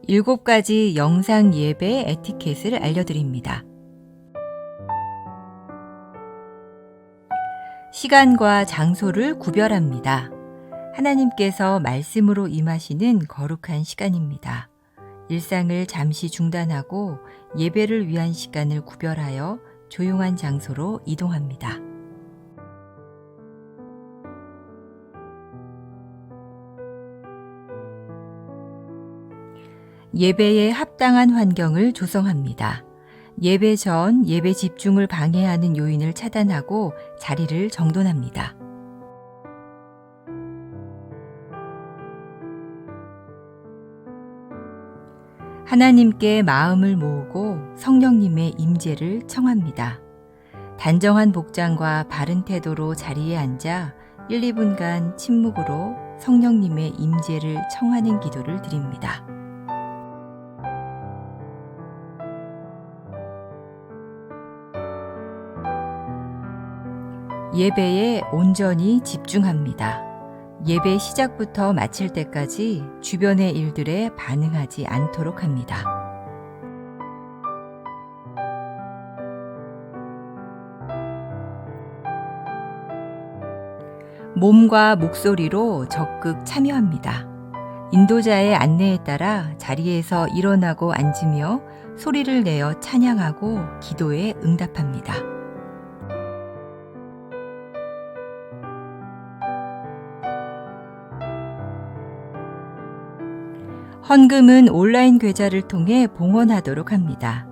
7가지 영상 예배 에티켓을 알려드립니다. 시간과 장소를 구별합니다. 하나님께서 말씀으로 임하시는 거룩한 시간입니다. 일상을 잠시 중단하고 예배를 위한 시간을 구별하여 조용한 장소로 이동합니다. 예배에 합당한 환경을 조성합니다. 예배 전 예배 집중을 방해하는 요인을 차단하고 자리를 정돈합니다. 하나님께 마음을 모으고 성령님의 임재를 청합니다. 단정한 복장과 바른 태도로 자리에 앉아 1, 2분간 침묵으로 성령님의 임재를 청하는 기도를 드립니다. 예배에 온전히 집중합니다. 예배 시작부터 마칠 때까지 주변의 일들에 반응하지 않도록 합니다. 몸과 목소리로 적극 참여합니다. 인도자의 안내에 따라 자리에서 일어나고 앉으며 소리를 내어 찬양하고 기도에 응답합니다. 헌금은 온라인 계좌를 통해 봉헌하도록 합니다.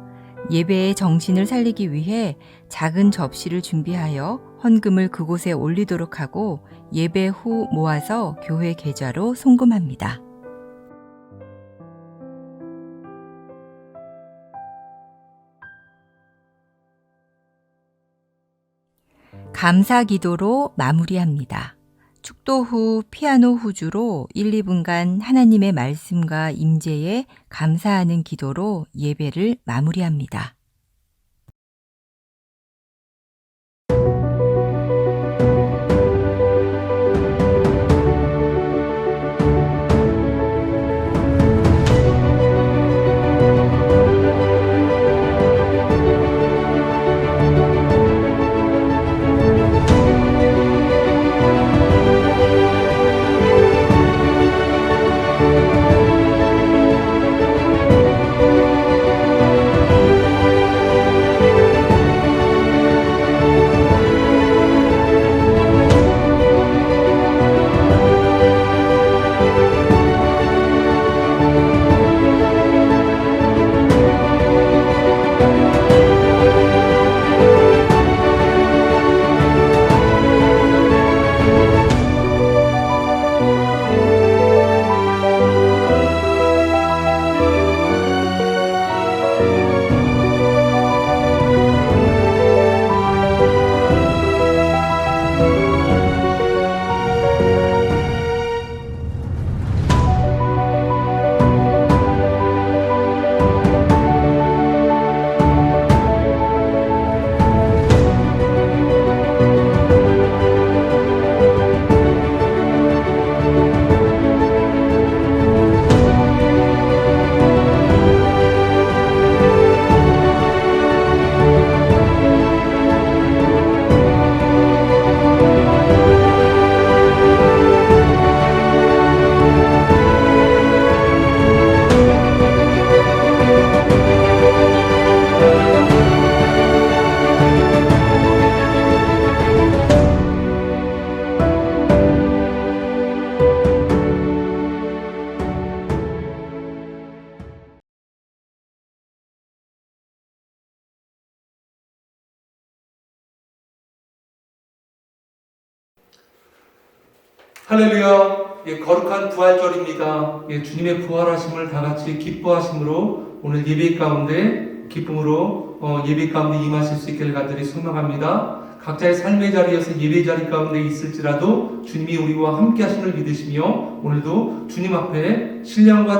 예배의 정신을 살리기 위해 작은 접시를 준비하여 헌금을 그곳에 올리도록 하고 예배 후 모아서 교회 계좌로 송금합니다. 감사 기도로 마무리합니다. 축도 후 피아노 후주로 1, 2분간 하나님의 말씀과 임재에 감사하는 기도로 예배를 마무리합니다. 할렐루야. 거룩한 부활절입니다. 주님의 부활하심을 다 같이 기뻐하심으로 오늘 예배 가운데 기쁨으로 예배 가운데 임하실 수 있기를 간절히 소망합니다. 각자의 삶의 자리에서 예배 자리 가운데 있을지라도 주님이 우리와 함께 하심을 믿으시며 오늘도 주님 앞에 신령과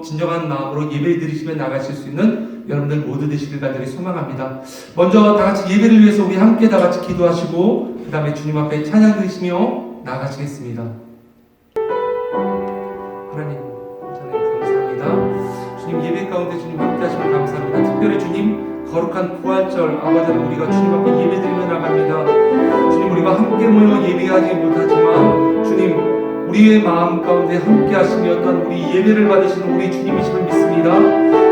진정한 마음으로 예배 드리시며 나가실 수 있는 여러분들 모두 되시길 간절히 소망합니다. 먼저 다 같이 예배를 위해서 우리 함께 다 같이 기도하시고 그 다음에 주님 앞에 찬양 드리시며 나가시겠습니다. 하나님 감사합니다. 주님 예배 가운데 주님 함께 하시면 감사합니다. 특별히 주님 거룩한 부활절 아버지 우리가 주님 앞에 예배드리며 나갑니다. 주님 우리가 함께 모여 예배하지 못하지만 주님 우리의 마음 가운데 함께 하시며 또한 우리 예배를 받으시는 우리 주님이심을 믿습니다.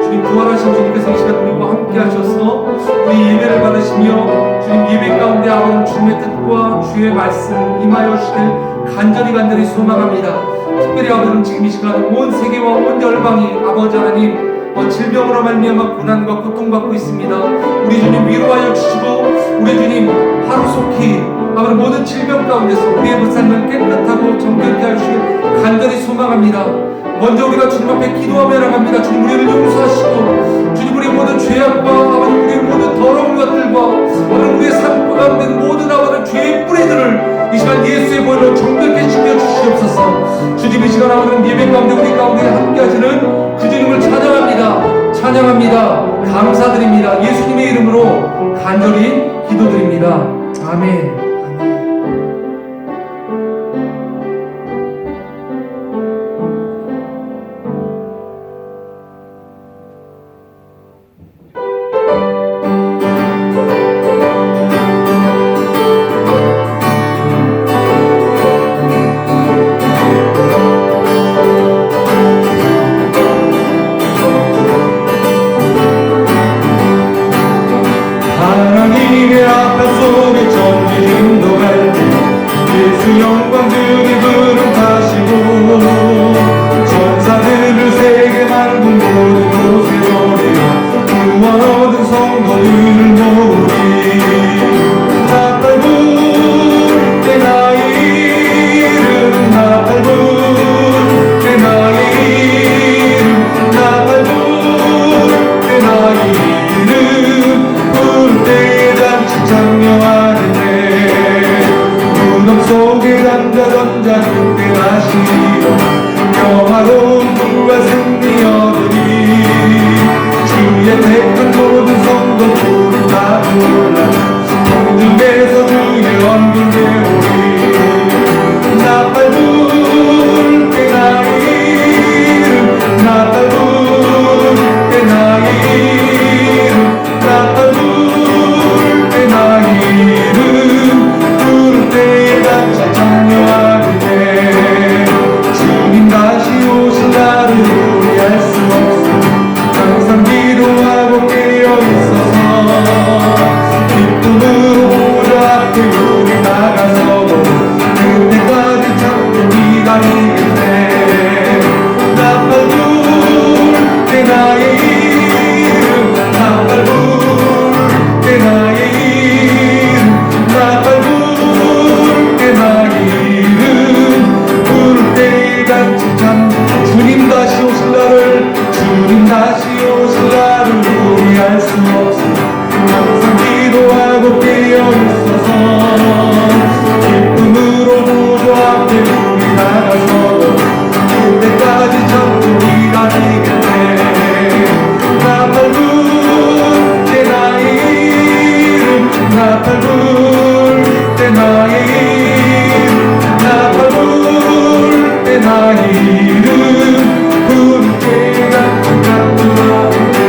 주님 부활하신 주님께서 이 시간 우리와 함께 하셔서 우리 예배를 받으시며 주님 예배 가운데 아버지 주님의 뜻과 주의 말씀 임하여 주시길 간절히 소망합니다. 특별히 아버지는 지금 이 시간 온 세계와 온 열방이 아버지 하나님 질병으로 말미암아 고난과 고통받고 있습니다. 우리 주님 위로하여 주시고 우리 주님 하루속히 아버지 모든 질병 가운데서 우리의 삶을 깨끗하고 정결케 하시길 간절히 소망합니다. 먼저 우리가 주님 앞에 기도하며 나갑니다. 주님 우리를 용서하시고 주님 우리의 모든 죄악과 아버지 우리의 모든 더러운 것들과 아버지 우리의 삶 가운데 모든 아버지 죄의 뿌리들을 이 시간 예수의 보혈로 정결케 시켜 주시옵소서. 주님 이 시간 아버지 예배 가운데 우리 가운데 함께 하시는 그 주님을 찬양합니다. 감사드립니다. 예수님의 이름으로 간절히 기도드립니다. 아멘. 하나님의 앞에 속에 전지 인도할 때 예수 영광들이 부름 타시고 천사들을 세계 만국 모든 곳에 보내어 구원 얻은 성도들을 모으리. 나팔 불 때 나의 이름 나팔 불 때 나의 이름 나팔 불 때 나의 이름 부를 때에 잔치 장려하는데 무덤 속에 던져 그때 다시 영화로운 불과 승리 얻으리. 주의 택한 모든 성도들은 다 불러 성중에서 주의 얼굴 배우리. 나팔 불 때 나의 이름 나팔 불 때 나의 이름 나팔 불 때 나의 이름 부를 때에 단차 장려하는데 주님 다시 오실 날을 우리 알 수 없어. 항상 기도하고 깨어있어서 기쁨으로 보좌 앞에 우리 나가서 그때까지 참고 기다리겠네. 나팔 불 때 나의 이름 나팔 불 때 나의 이름 나팔 불 때 나의 이름 부를 때에 단지 참 주님 다시 오실 날을 우리 알 수 없어. 항상 기도하고 깨어있어서 기쁨으로 보좌 앞에 우리 나가서 그때까지 참고 기다리겠네. 나팔 불 때 나의 이름 나팔 불 때 나의 이름 나팔 불 때 나의 이름 부를 때가 감동하는데.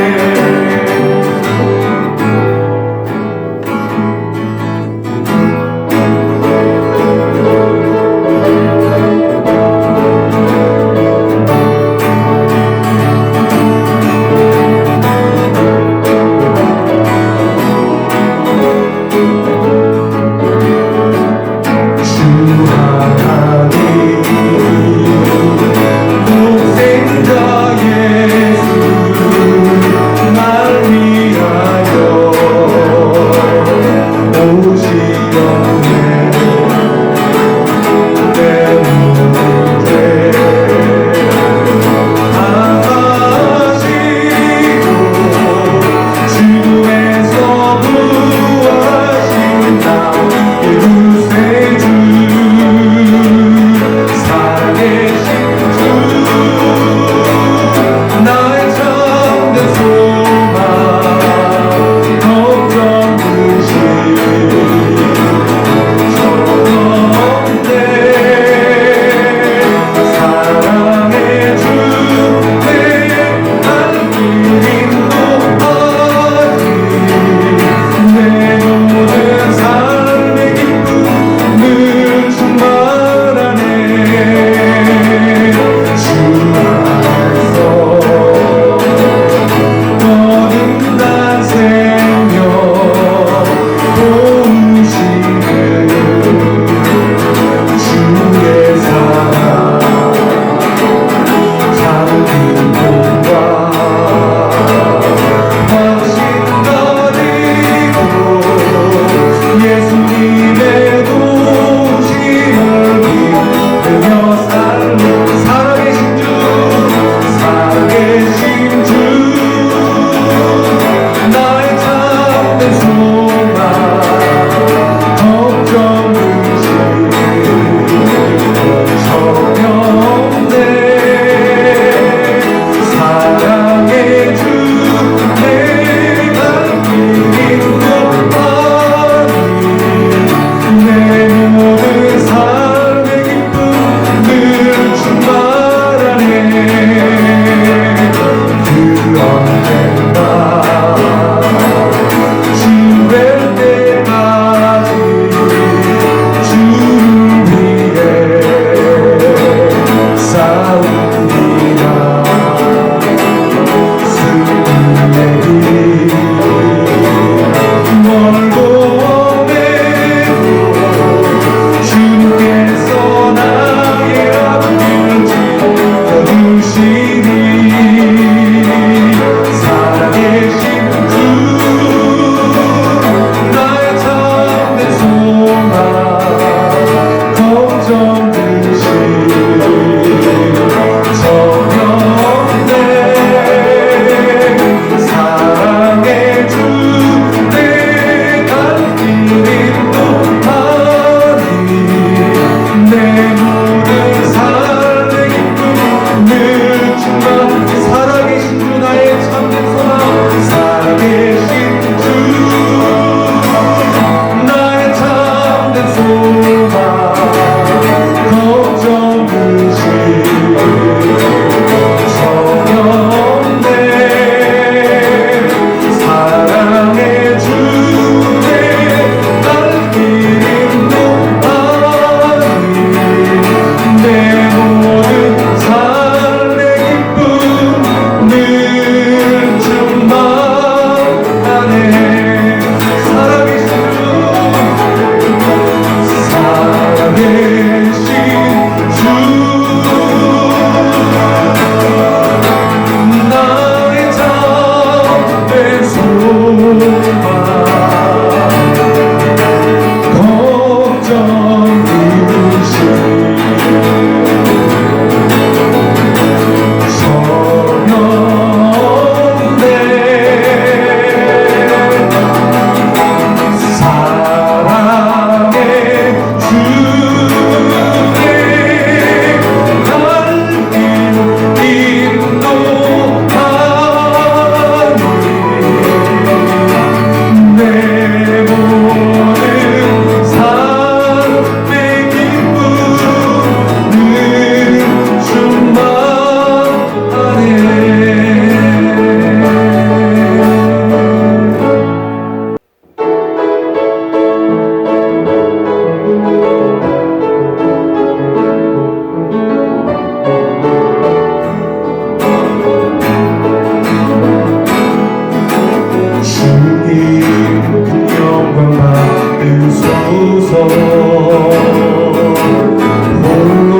홀로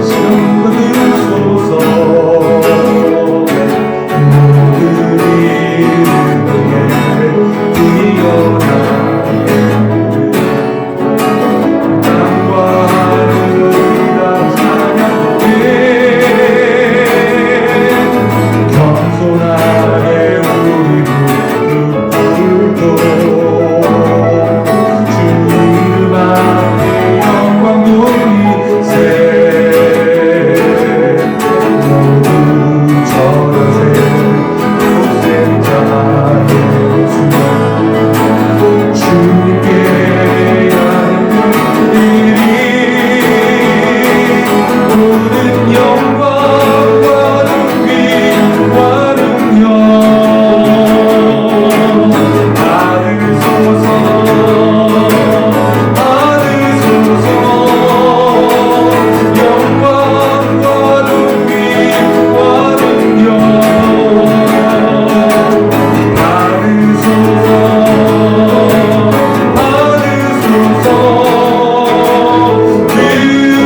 시간 받으소서. 모든 이름에 뛰어나는 땅과 하늘이 다 찬양해. 겸손하게 우리 무릎 꿇고 주 이름 앞에 영광 돌리세. 모두 절하세. 독생자의 주 주님께 하는 일이 모든 영광과 능력과 능력 받으소서. 받으소서. 영광과 능력과 능력 받으소서. 받으소서.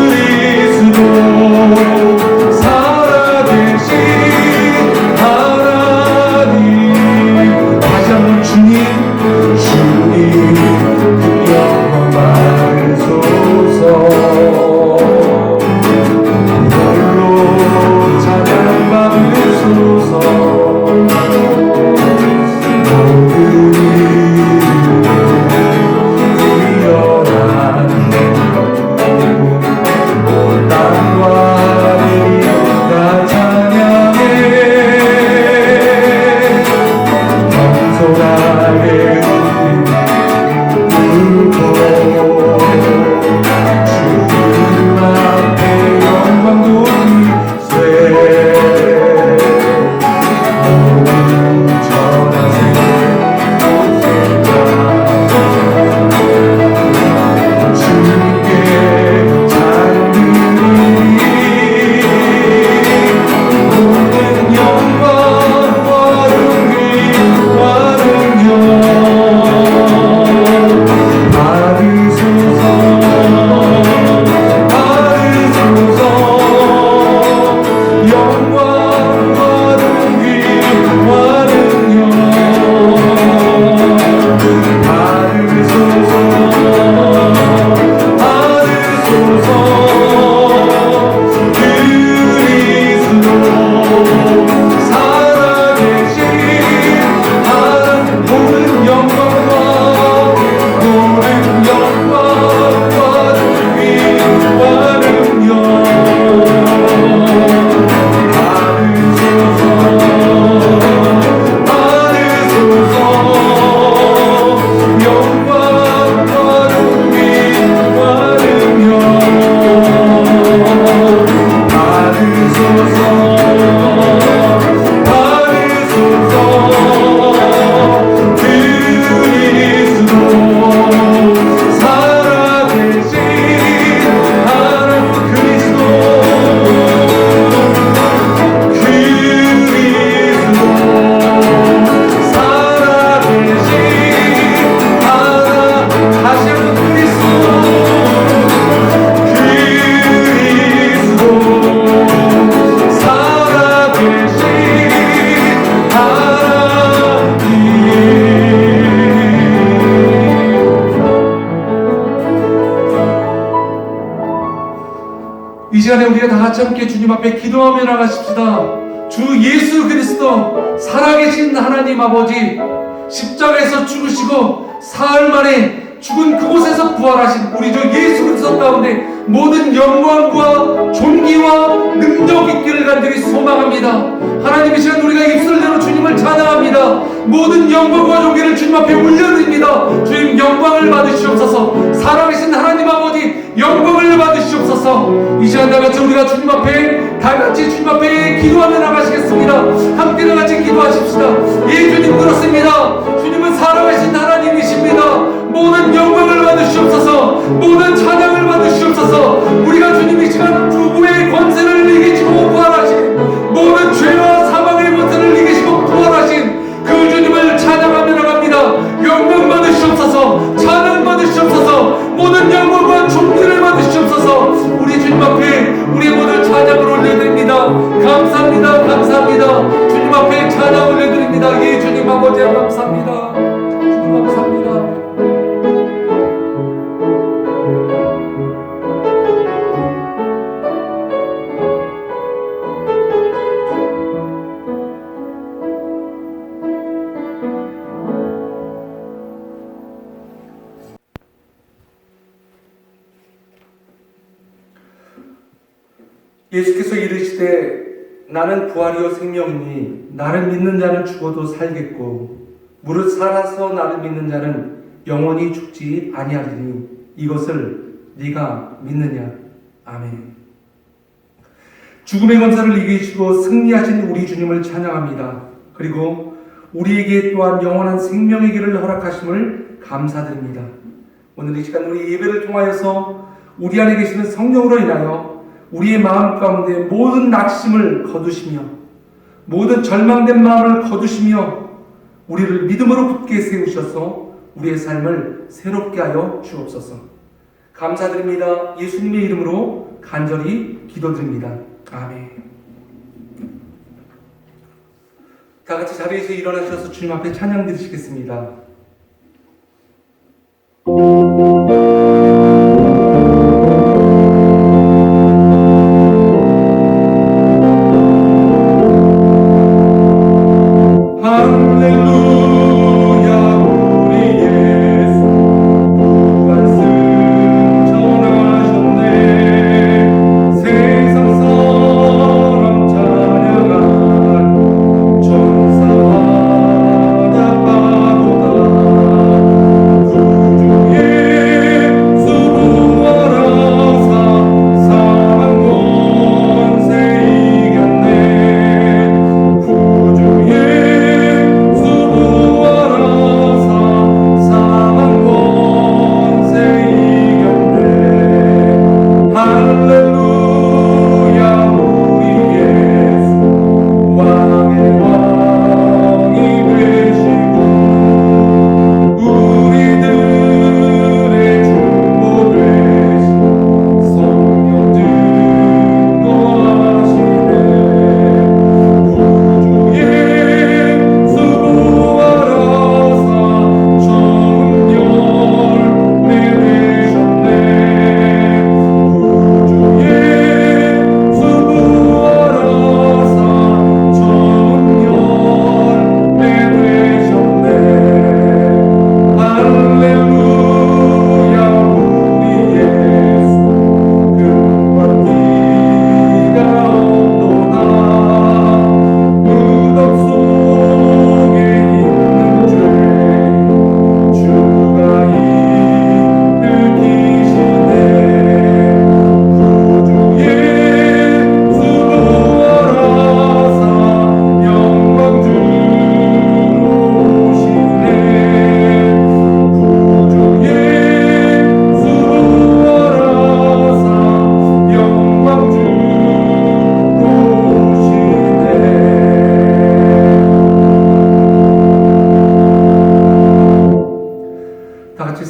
그리스도 살아계신 하나님. 다시 한번 주님 그 영광 받으소서. 홀로 찬양 받으소서. 모든 뛰어난 땅과 하늘이 다 찬양해. 겸손하게 꿇고 주 이름 앞에 영광 돌리세. 모두 전하세. 주님께 찬양드리니 모든 영광과 능력과 능력 받으소서. 받으소서. 영광과 능력과 능력 받으소서. 받으소서. 그리스도 살아계신 하나님. 모든 영광과 모든 영광과 능력과 능력 받으소서. 받으소서. 영광과 능력과 능력 받으소서. 받으소서. 그리스도 살아계신 하나님. 그리스도 살아계신 하나님. 다시 한번 그리스도 살아계신 하나님. 이 시간에 우리가 다 같이 함께 주님 앞에 기도하며 나가십시다. 주 예수 그리스도 살아계신 하나님 아버지, 십자가에서 죽으시고 사흘 만에 죽은 그곳에서 부활하신 우리 주 예수 그리스도 가운데 모든 영광과 존귀와 능력 있기를 간절히 소망합니다. 하나님, 이 시간 우리가 입술대로 주님을 찬양합니다. 모든 영광과 존귀를 주님 앞에 올려드립니다. 주님 영광을 받으시옵소서. 살아계신 하나님 아버지 영광을 받으시옵소서. 이 시간 다같이 우리가 주님 앞에 다같이 주님 앞에 기도하며 나가시겠습니다. 함께 다같이 기도하십시다. 예, 주님 그렇습니다. 주님은 살아계신 하나님이십니다. 모든 영광을 받으시옵소서. 모든 찬양을 받으시옵소서. 우리가 주님 이 시간 누구의 권세를 이기시고 부활하신, 모든 죄와 사망의 권세를 이기시고 부활하신 그 주님을 찬양하며 나갑니다. 영광 받으시옵소서. 찬양 받으시옵소서. 예수께서 이르시되 나는 부활이요 생명이니 나를 믿는 자는 죽어도 살겠고 무릇 살아서 나를 믿는 자는 영원히 죽지 아니하리니 이것을 네가 믿느냐. 아멘. 죽음의 권세를 이기시고 승리하신 우리 주님을 찬양합니다. 그리고 우리에게 또한 영원한 생명의 길을 허락하심을 감사드립니다. 오늘 이 시간 우리 예배를 통하여서 우리 안에 계시는 성령으로 인하여 우리의 마음 가운데 모든 낙심을 거두시며 모든 절망된 마음을 거두시며 우리를 믿음으로 굳게 세우셔서 우리의 삶을 새롭게 하여 주옵소서. 감사드립니다. 예수님의 이름으로 간절히 기도드립니다. 아멘. 다 같이 자리에서 일어나셔서 주님 앞에 찬양 드리시겠습니다.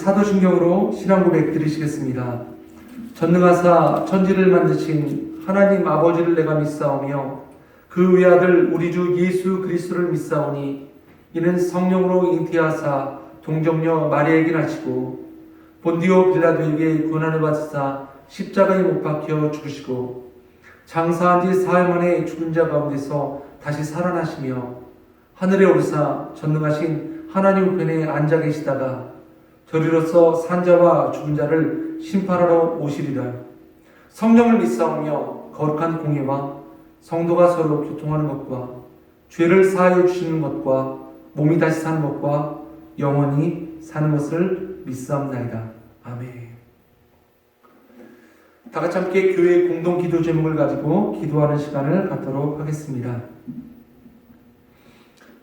사도신경으로 신앙 고백 드리시겠습니다. 전능하사 천지를 만드신 하나님 아버지를 내가 믿사오며 그 외아들 우리 주 예수 그리스도를 믿사오니 이는 성령으로 잉태하사 동정녀 마리아에게 나시고 본디오 빌라도에게 고난을 받으사 십자가에 못 박혀 죽으시고 장사한 지 사흘 만에 죽은 자 가운데서 다시 살아나시며 하늘에 오르사 전능하신 하나님 우편에 앉아 계시다가 저리로서 산자와 죽은 자를 심판하러 오시리라. 성령을 믿사오며 거룩한 공예와 성도가 서로 교통하는 것과 죄를 사하여 주시는 것과 몸이 다시 사는 것과 영원히 사는 것을 믿사옵나이다. 아멘. 다 같이 함께 교회 공동 기도 제목을 가지고 기도하는 시간을 갖도록 하겠습니다.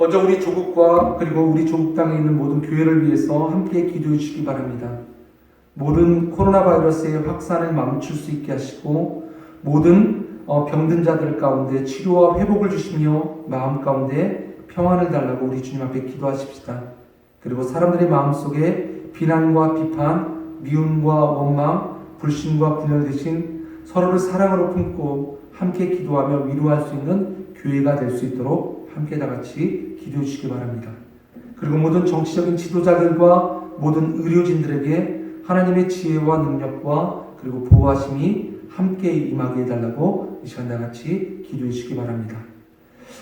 먼저 우리 조국과 그리고 우리 조국 땅에 있는 모든 교회를 위해서 함께 기도해 주시기 바랍니다. 모든 코로나 바이러스의 확산을 멈출 수 있게 하시고 모든 병든 자들 가운데 치료와 회복을 주시며 마음 가운데 평안을 달라고 우리 주님 앞에 기도하십시다. 그리고 사람들의 마음속에 비난과 비판, 미움과 원망, 불신과 분열 대신 서로를 사랑으로 품고 함께 기도하며 위로할 수 있는 교회가 될 수 있도록 함께 다 같이 기도해 주시기 바랍니다. 그리고 모든 정치적인 지도자들과 모든 의료진들에게 하나님의 지혜와 능력과 그리고 보호하심이 함께 임하게 해달라고 이 시간 다 같이 기도해 주시기 바랍니다.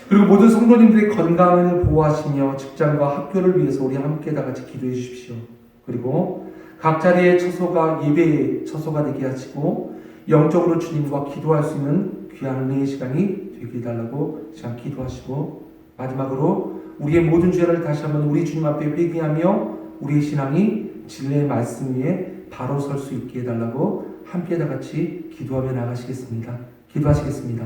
그리고 모든 성도님들의 건강을 보호하시며 직장과 학교를 위해서 우리 함께 다 같이 기도해 주십시오. 그리고 각 자리의 처소가 예배의 처소가 되게 하시고 영적으로 주님과 기도할 수 있는 귀한 은혜의 시간이 되게 해달라고 시간 기도하시고, 마지막으로 우리의 모든 죄를 다시 한번 우리 주님 앞에 회개하며 우리의 신앙이 진리의 말씀 위에 바로 설 수 있게 해달라고 함께 다 같이 기도하며 나가시겠습니다. 기도하시겠습니다.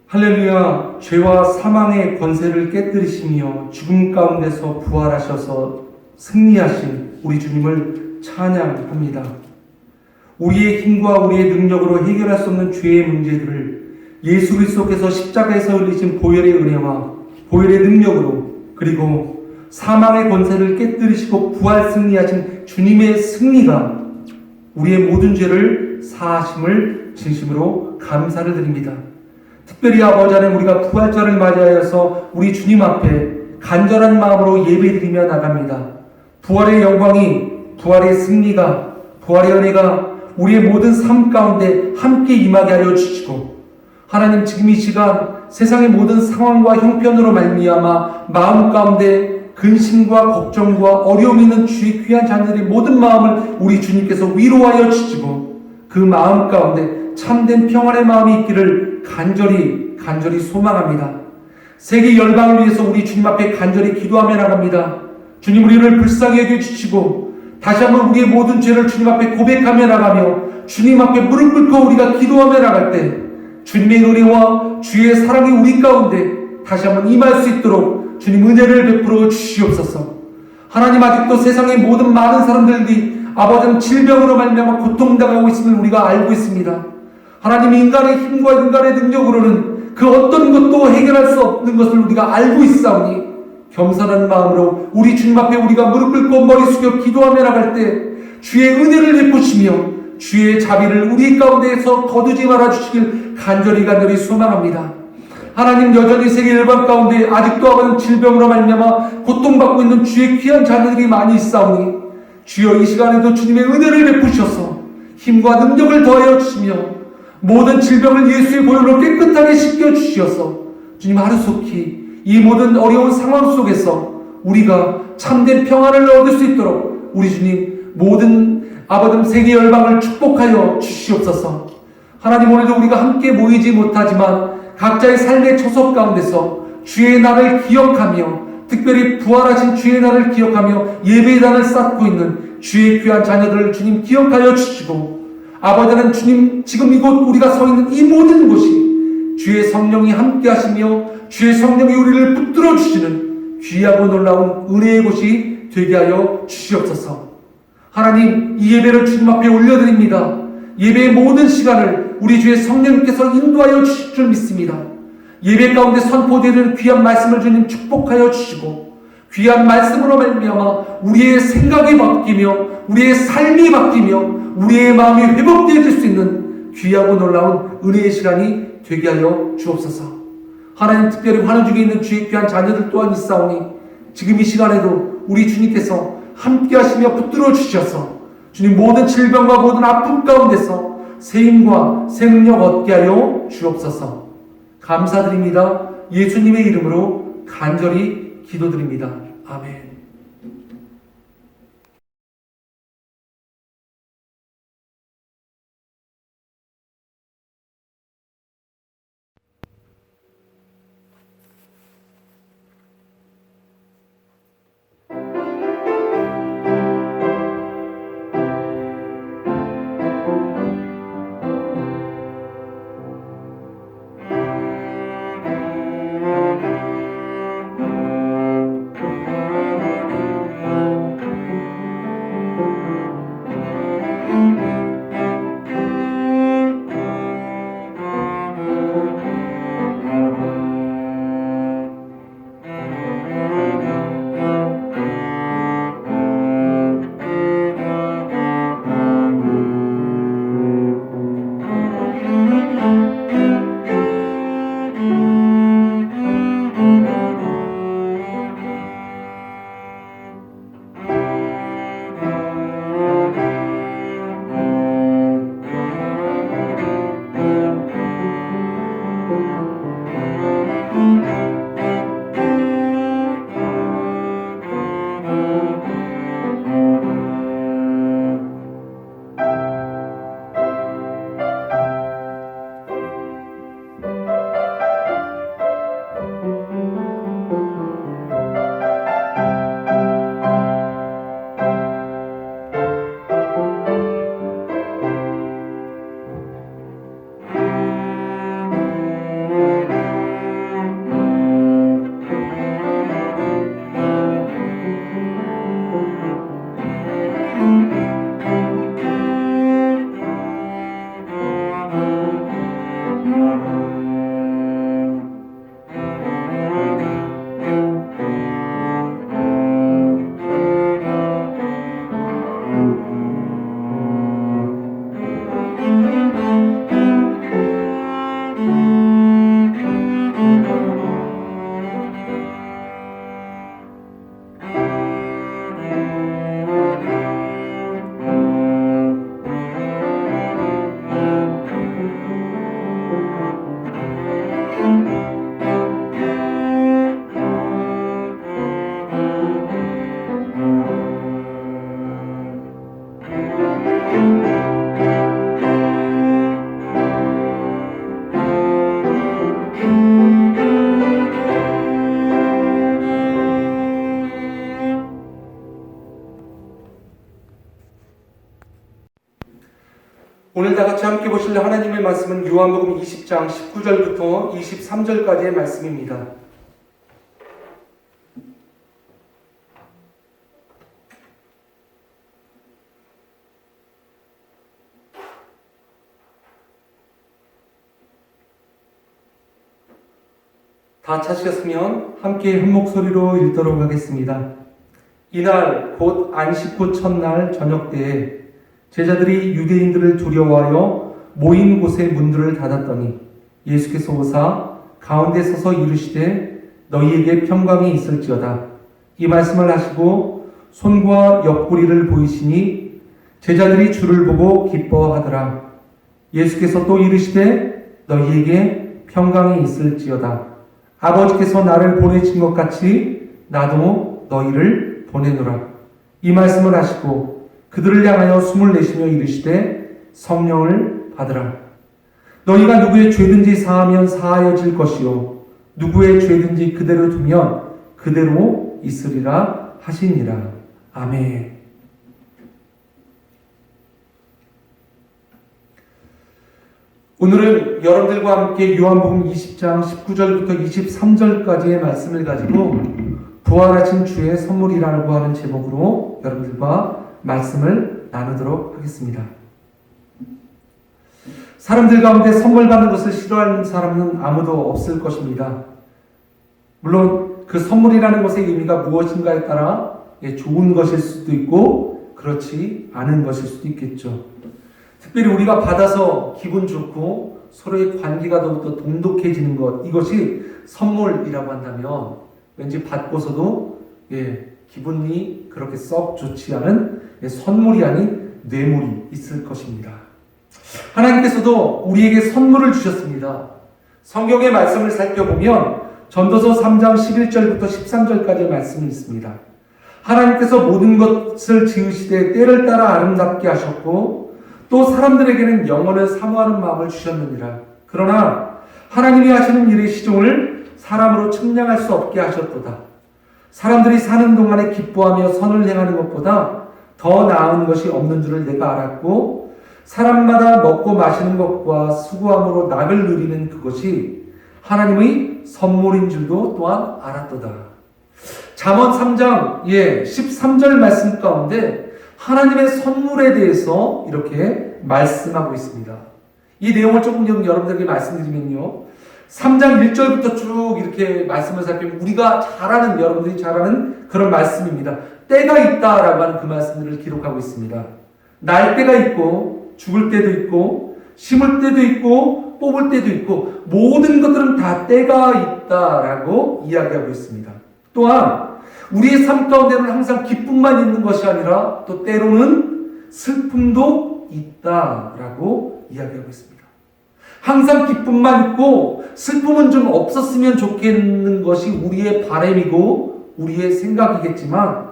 할렐루야. 죄와 사망의 권세를 깨뜨리시며 죽음 가운데서 부활하셔서 승리하신 우리 주님을 찬양합니다. 우리의 힘과 우리의 능력으로 해결할 수 없는 죄의 문제들을 예수 그리스도께서 십자가에서 흘리신 보혈의 은혜와 보혈의 능력으로, 그리고 사망의 권세를 깨뜨리시고 부활 승리하신 주님의 승리가 우리의 모든 죄를 사하심을 진심으로 감사를 드립니다. 특별히 아버지 하나님, 우리가 부활절을 맞이하여서 우리 주님 앞에 간절한 마음으로 예배드리며 나갑니다. 부활의 영광이, 부활의 승리가, 부활의 은혜가 우리의 모든 삶 가운데 함께 임하게 하여 주시고, 하나님, 지금 이 시간 세상의 모든 상황과 형편으로 말미암아 마음 가운데 근심과 걱정과 어려움이 있는 주의 귀한 자녀들의 모든 마음을 우리 주님께서 위로하여 주시고, 그 마음 가운데 참된 평안의 마음이 있기를 간절히 소망합니다. 세계 열방을 위해서 우리 주님 앞에 간절히 기도하며 나갑니다. 주님, 우리를 불쌍히 여겨주시고 다시 한번 우리의 모든 죄를 주님 앞에 고백하며 나가며 주님 앞에 무릎 꿇고 우리가 기도하며 나갈 때 주님의 은혜와 주의 사랑이 우리 가운데 다시 한번 임할 수 있도록 주님 은혜를 베풀어 주시옵소서. 하나님, 아직도 세상의 모든 많은 사람들이 아버지는 질병으로 말미암아 고통당하고 있음을 우리가 알고 있습니다. 하나님, 인간의 힘과 인간의 능력으로는 그 어떤 것도 해결할 수 없는 것을 우리가 알고 있사오니 겸손한 마음으로 우리 주님 앞에 우리가 무릎 꿇고 머리 숙여 기도하며 나갈 때 주의 은혜를 베푸시며 주의 자비를 우리 가운데에서 거두지 말아 주시길 간절히 소망합니다. 하나님, 여전히 세계 열방 가운데 아직도 아버지 질병으로 말미암아 고통받고 있는 주의 귀한 자녀들이 많이 있사오니 주여, 이 시간에도 주님의 은혜를 베푸셔서 힘과 능력을 더하여 주시며 모든 질병을 예수의 보혈로 깨끗하게 씻겨 주시어서 주님, 하루속히 이 모든 어려운 상황 속에서 우리가 참된 평안을 얻을 수 있도록 우리 주님 모든 아버지 세계 열방을 축복하여 주시옵소서. 하나님, 오늘도 우리가 함께 모이지 못하지만 각자의 삶의 초석 가운데서 주의 날을 기억하며 특별히 부활하신 주의 날을 기억하며 예배의 단을 쌓고 있는 주의 귀한 자녀들을 주님 기억하여 주시고, 아버지는 주님 지금 이곳 우리가 서 있는 이 모든 곳이 주의 성령이 함께 하시며 주의 성령이 우리를 붙들어 주시는 귀하고 놀라운 은혜의 곳이 되게 하여 주시옵소서. 하나님, 이 예배를 주님 앞에 올려드립니다. 예배의 모든 시간을 우리 주의 성령님께서 인도하여 주실 줄 믿습니다. 예배 가운데 선포되는 귀한 말씀을 주님 축복하여 주시고, 귀한 말씀으로 말미암아 우리의 생각이 바뀌며 우리의 삶이 바뀌며 우리의 마음이 회복되어질 수 있는 귀하고 놀라운 은혜의 시간이 되게 하여 주옵소서. 하나님, 특별히 환우 중에 있는 주의 귀한 자녀들 또한 있사오니 지금 이 시간에도 우리 주님께서 함께 하시며 붙들어 주셔서 주님 모든 질병과 모든 아픔 가운데서 새 힘과 새 능력 얻게 하여 주옵소서. 감사드립니다. 예수님의 이름으로 간절히 기도드립니다. 아멘. 오늘 다 같이 함께 보실 하나님의 말씀은 요한복음 20장 19절부터 23절까지의 말씀입니다. 다 찾으셨으면 함께 한 목소리로 읽도록 하겠습니다. 이날 곧 안식 후 첫날 저녁 때에 제자들이 유대인들을 두려워하여 모인 곳의 문들을 닫았더니 예수께서 오사 가운데 서서 이르시되 너희에게 평강이 있을지어다. 이 말씀을 하시고 손과 옆구리를 보이시니 제자들이 주를 보고 기뻐하더라. 예수께서 또 이르시되 너희에게 평강이 있을지어다. 아버지께서 나를 보내신 것 같이 나도 너희를 보내노라. 이 말씀을 하시고 그들을 향하여 숨을 내쉬며 이르시되 성령을 받으라. 너희가 누구의 죄든지 사하면 사하여질 것이요 누구의 죄든지 그대로 두면 그대로 있으리라 하시니라. 아멘. 오늘은 여러분들과 함께 요한복음 20장 19절부터 23절까지의 말씀을 가지고 부활하신 주의 선물이라고 하는 제목으로 여러분들과 말씀을 나누도록 하겠습니다. 사람들 가운데 선물 받는 것을 싫어하는 사람은 아무도 없을 것입니다. 물론 그 선물이라는 것의 의미가 무엇인가에 따라 좋은 것일 수도 있고 그렇지 않은 것일 수도 있겠죠. 특별히 우리가 받아서 기분 좋고 서로의 관계가 더욱더 돈독해지는 것, 이것이 선물이라고 한다면 왠지 받고서도 기분이 그렇게 썩 좋지 않은 선물이 아닌 뇌물이 있을 것입니다. 하나님께서도 우리에게 선물을 주셨습니다. 성경의 말씀을 살펴보면 전도서 3장 11절부터 13절까지의 말씀이 있습니다. 하나님께서 모든 것을 지으시되 때를 따라 아름답게 하셨고 또 사람들에게는 영원을 사모하는 마음을 주셨느니라. 그러나 하나님이 하시는 일의 시종을 사람으로 측량할 수 없게 하셨도다. 사람들이 사는 동안에 기뻐하며 선을 행하는 것보다 더 나은 것이 없는 줄을 내가 알았고 사람마다 먹고 마시는 것과 수고함으로 낙을 누리는 그것이 하나님의 선물인 줄도 또한 알았도다. 잠언 3장 13절 말씀 가운데 하나님의 선물에 대해서 이렇게 말씀하고 있습니다. 이 내용을 조금 여러분들에게 말씀드리면요. 3장 1절부터 쭉 이렇게 말씀을 살피면 우리가 여러분들이 잘 아는 그런 말씀입니다. 때가 있다라고 하는 그 말씀들을 기록하고 있습니다. 날 때가 있고 죽을 때도 있고 심을 때도 있고 뽑을 때도 있고 모든 것들은 다 때가 있다라고 이야기하고 있습니다. 또한 우리의 삶 가운데는 항상 기쁨만 있는 것이 아니라 또 때로는 슬픔도 있다라고 이야기하고 있습니다. 항상 기쁨만 있고 슬픔은 좀 없었으면 좋겠는 것이 우리의 바람이고 우리의 생각이겠지만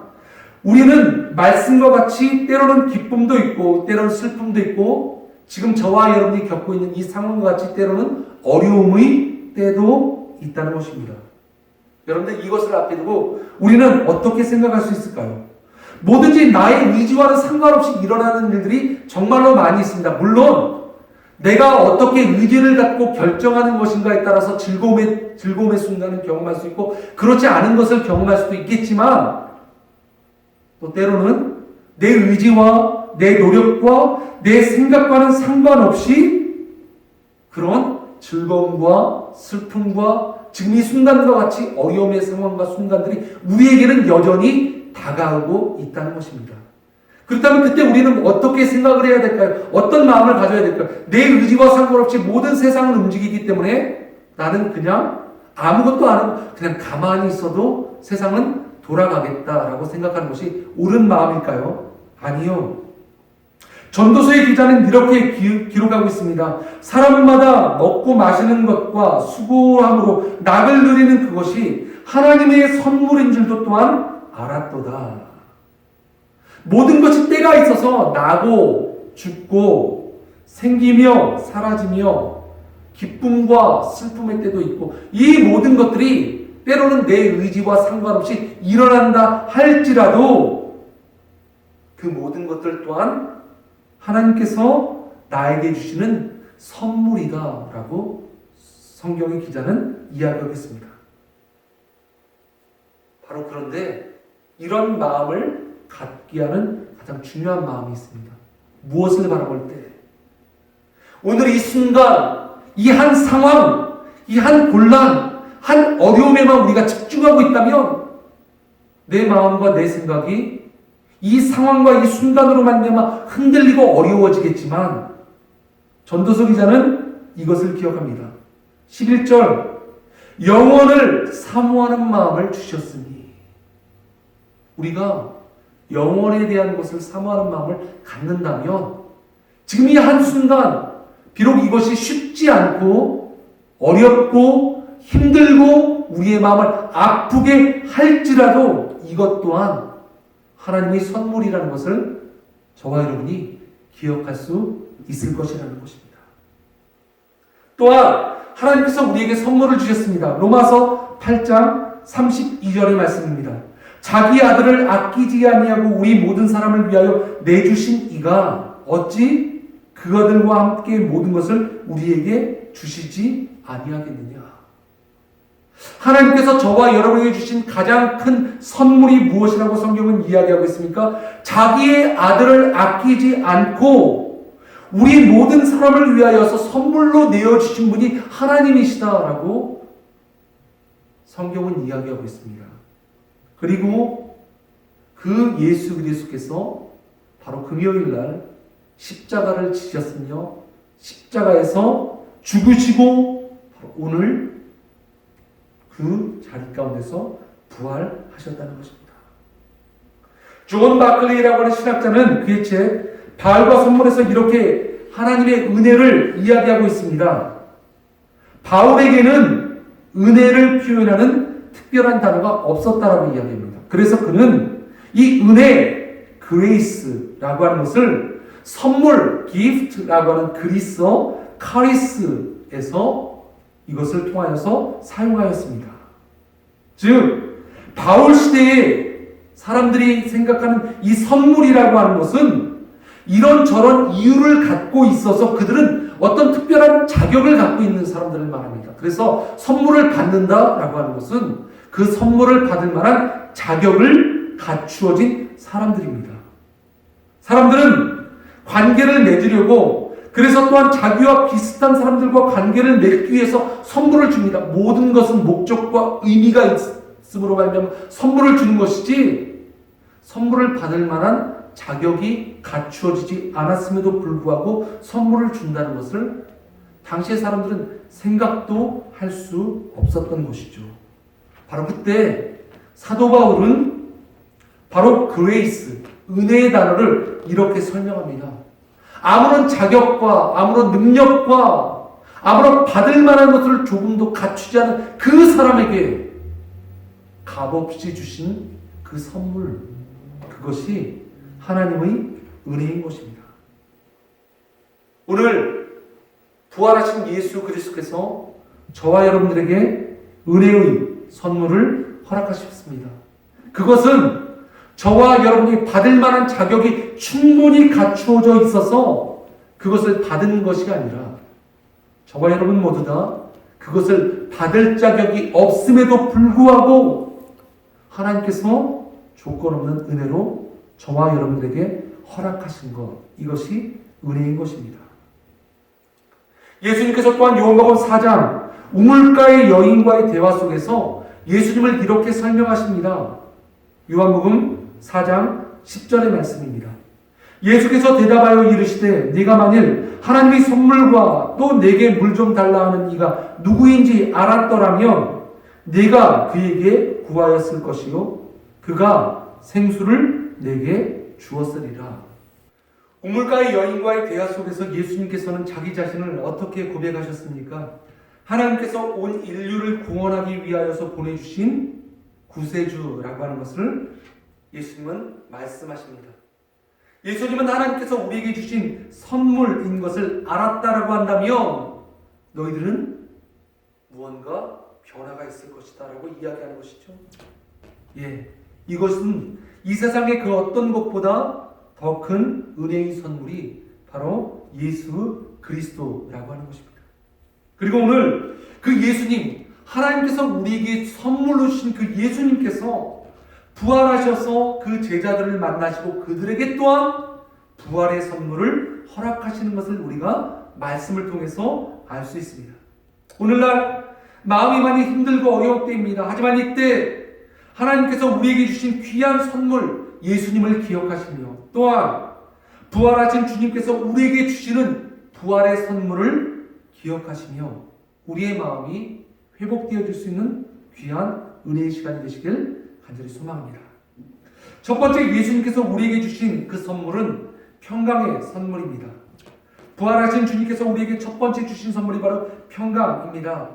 우리는 말씀과 같이 때로는 기쁨도 있고 때로는 슬픔도 있고 지금 저와 여러분이 겪고 있는 이 상황과 같이 때로는 어려움의 때도 있다는 것입니다. 여러분들 이것을 앞에 두고 우리는 어떻게 생각할 수 있을까요? 뭐든지 나의 의지와는 상관없이 일어나는 일들이 정말로 많이 있습니다. 물론 내가 어떻게 의지를 갖고 결정하는 것인가에 따라서 즐거움의 순간을 경험할 수 있고 그렇지 않은 것을 경험할 수도 있겠지만 또 때로는 내 의지와 내 노력과 내 생각과는 상관없이 그런 즐거움과 슬픔과 지금 이 순간과 같이 어려움의 상황과 순간들이 우리에게는 여전히 다가오고 있다는 것입니다. 그렇다면 그때 우리는 어떻게 생각을 해야 될까요? 어떤 마음을 가져야 될까요? 내 의지와 상관없이 모든 세상은 움직이기 때문에 나는 그냥 아무것도 안 하고 그냥 가만히 있어도 세상은 돌아가겠다라고 생각하는 것이 옳은 마음일까요? 아니요. 전도서의 기자는 이렇게 기록하고 있습니다. 사람마다 먹고 마시는 것과 수고함으로 낙을 누리는 그것이 하나님의 선물인 줄도 또한 알았도다. 모든 것이 때가 있어서 나고 죽고 생기며 사라지며 기쁨과 슬픔의 때도 있고 이 모든 것들이 때로는 내 의지와 상관없이 일어난다 할지라도 그 모든 것들 또한 하나님께서 나에게 주시는 선물이다 라고 성경의 기자는 이야기하고 있습니다. 바로 그런데 이런 마음을 갖게 하는 가장 중요한 마음이 있습니다. 무엇을 바라볼 때 오늘 이 순간 이 한 상황 이 한 곤란 한 어려움에만 우리가 집중하고 있다면 내 마음과 내 생각이 이 상황과 이 순간으로 말미암아 흔들리고 어려워지겠지만 전도서 기자는 이것을 기억합니다. 11절 영원을 사모하는 마음을 주셨으니 우리가 영원에 대한 것을 사모하는 마음을 갖는다면 지금 이 한순간 비록 이것이 쉽지 않고 어렵고 힘들고 우리의 마음을 아프게 할지라도 이것 또한 하나님의 선물이라는 것을 저와 여러분이 기억할 수 있을 것이라는 것입니다. 또한 하나님께서 우리에게 선물을 주셨습니다. 로마서 8장 32절의 말씀입니다. 자기 아들을 아끼지 아니하고 우리 모든 사람을 위하여 내주신 이가 어찌 그들과 함께 모든 것을 우리에게 주시지 아니하겠느냐. 하나님께서 저와 여러분에게 주신 가장 큰 선물이 무엇이라고 성경은 이야기하고 있습니까? 자기의 아들을 아끼지 않고 우리 모든 사람을 위하여서 선물로 내어주신 분이 하나님이시다라고 성경은 이야기하고 있습니다. 그리고 그 예수 그리스도께서 바로 금요일 날 십자가를 지셨으며 십자가에서 죽으시고 바로 오늘 그 자리 가운데서 부활하셨다는 것입니다. 존 바클리라고 하는 신학자는 그의 책 바알과 선물에서 이렇게 하나님의 은혜를 이야기하고 있습니다. 바울에게는 은혜를 표현하는 특별한 단어가 없었다라고 이야기합니다. 그래서 그는 이 은혜, 그레이스라고 하는 것을 선물, 기프트라고 하는 그리스어 카리스에서 이것을 통하여서 사용하였습니다. 즉 바울 시대에 사람들이 생각하는 이 선물이라고 하는 것은 이런저런 이유를 갖고 있어서 그들은 어떤 특별한 자격을 갖고 있는 사람들을 말합니다. 그래서 선물을 받는다라고 하는 것은 그 선물을 받을 만한 자격을 갖추어진 사람들입니다. 사람들은 관계를 맺으려고, 그래서 또한 자기와 비슷한 사람들과 관계를 맺기 위해서 선물을 줍니다. 모든 것은 목적과 의미가 있음으로 말미암아 선물을 주는 것이지, 선물을 받을 만한 자격이 갖추어지지 않았음에도 불구하고 선물을 준다는 것을 당시의 사람들은 생각도 할 수 없었던 것이죠. 바로 그때 사도 바울은 바로 그레이스, 은혜의 단어를 이렇게 설명합니다. 아무런 자격과 아무런 능력과 아무런 받을 만한 것을 조금도 갖추지 않은 그 사람에게 값없이 주신 그 선물, 그것이 하나님의 은혜인 것입니다. 오늘 부활하신 예수 그리스도께서 저와 여러분들에게 은혜의 선물을 허락하셨습니다. 그것은 저와 여러분이 받을 만한 자격이 충분히 갖추어져 있어서 그것을 받은 것이 아니라 저와 여러분 모두 다 그것을 받을 자격이 없음에도 불구하고 하나님께서 조건 없는 은혜로 저와 여러분들에게 허락하신 것, 이것이 은혜인 것입니다. 예수님께서 또한 요한복음 4장 우물가의 여인과의 대화 속에서 예수님을 이렇게 설명하십니다. 요한복음 4장 10절의 말씀입니다. 예수께서 대답하여 이르시되 네가 만일 하나님의 선물과 또 내게 물 좀 달라 하는 이가 누구인지 알았더라면 네가 그에게 구하였을 것이요 그가 생수를 내게 주었으리라. 우물가의 여인과의 대화 속에서 예수님께서는 자기 자신을 어떻게 고백하셨습니까? 하나님께서 온 인류를 구원하기 위하여서 보내주신 구세주라고 하는 것을 예수님은 말씀하십니다. 예수님은 하나님께서 우리에게 주신 선물인 것을 알았다라고 한다면 너희들은 무언가 변화가 있을 것이다 라고 이야기하는 것이죠. 이것은 이 세상의 그 어떤 것보다 더 큰 은혜의 선물이 바로 예수 그리스도라고 하는 것입니다. 그리고 오늘 그 예수님, 하나님께서 우리에게 선물로 주신 그 예수님께서 부활하셔서 그 제자들을 만나시고 그들에게 또한 부활의 선물을 허락하시는 것을 우리가 말씀을 통해서 알 수 있습니다. 오늘날 마음이 많이 힘들고 어려울 때입니다. 하지만 이때 하나님께서 우리에게 주신 귀한 선물 예수님을 기억하시며 또한 부활하신 주님께서 우리에게 주시는 부활의 선물을 기억하시며 우리의 마음이 회복되어질 수 있는 귀한 은혜의 시간이 되시길 간절히 소망합니다. 첫 번째, 예수님께서 우리에게 주신 그 선물은 평강의 선물입니다. 부활하신 주님께서 우리에게 첫 번째 주신 선물이 바로 평강입니다.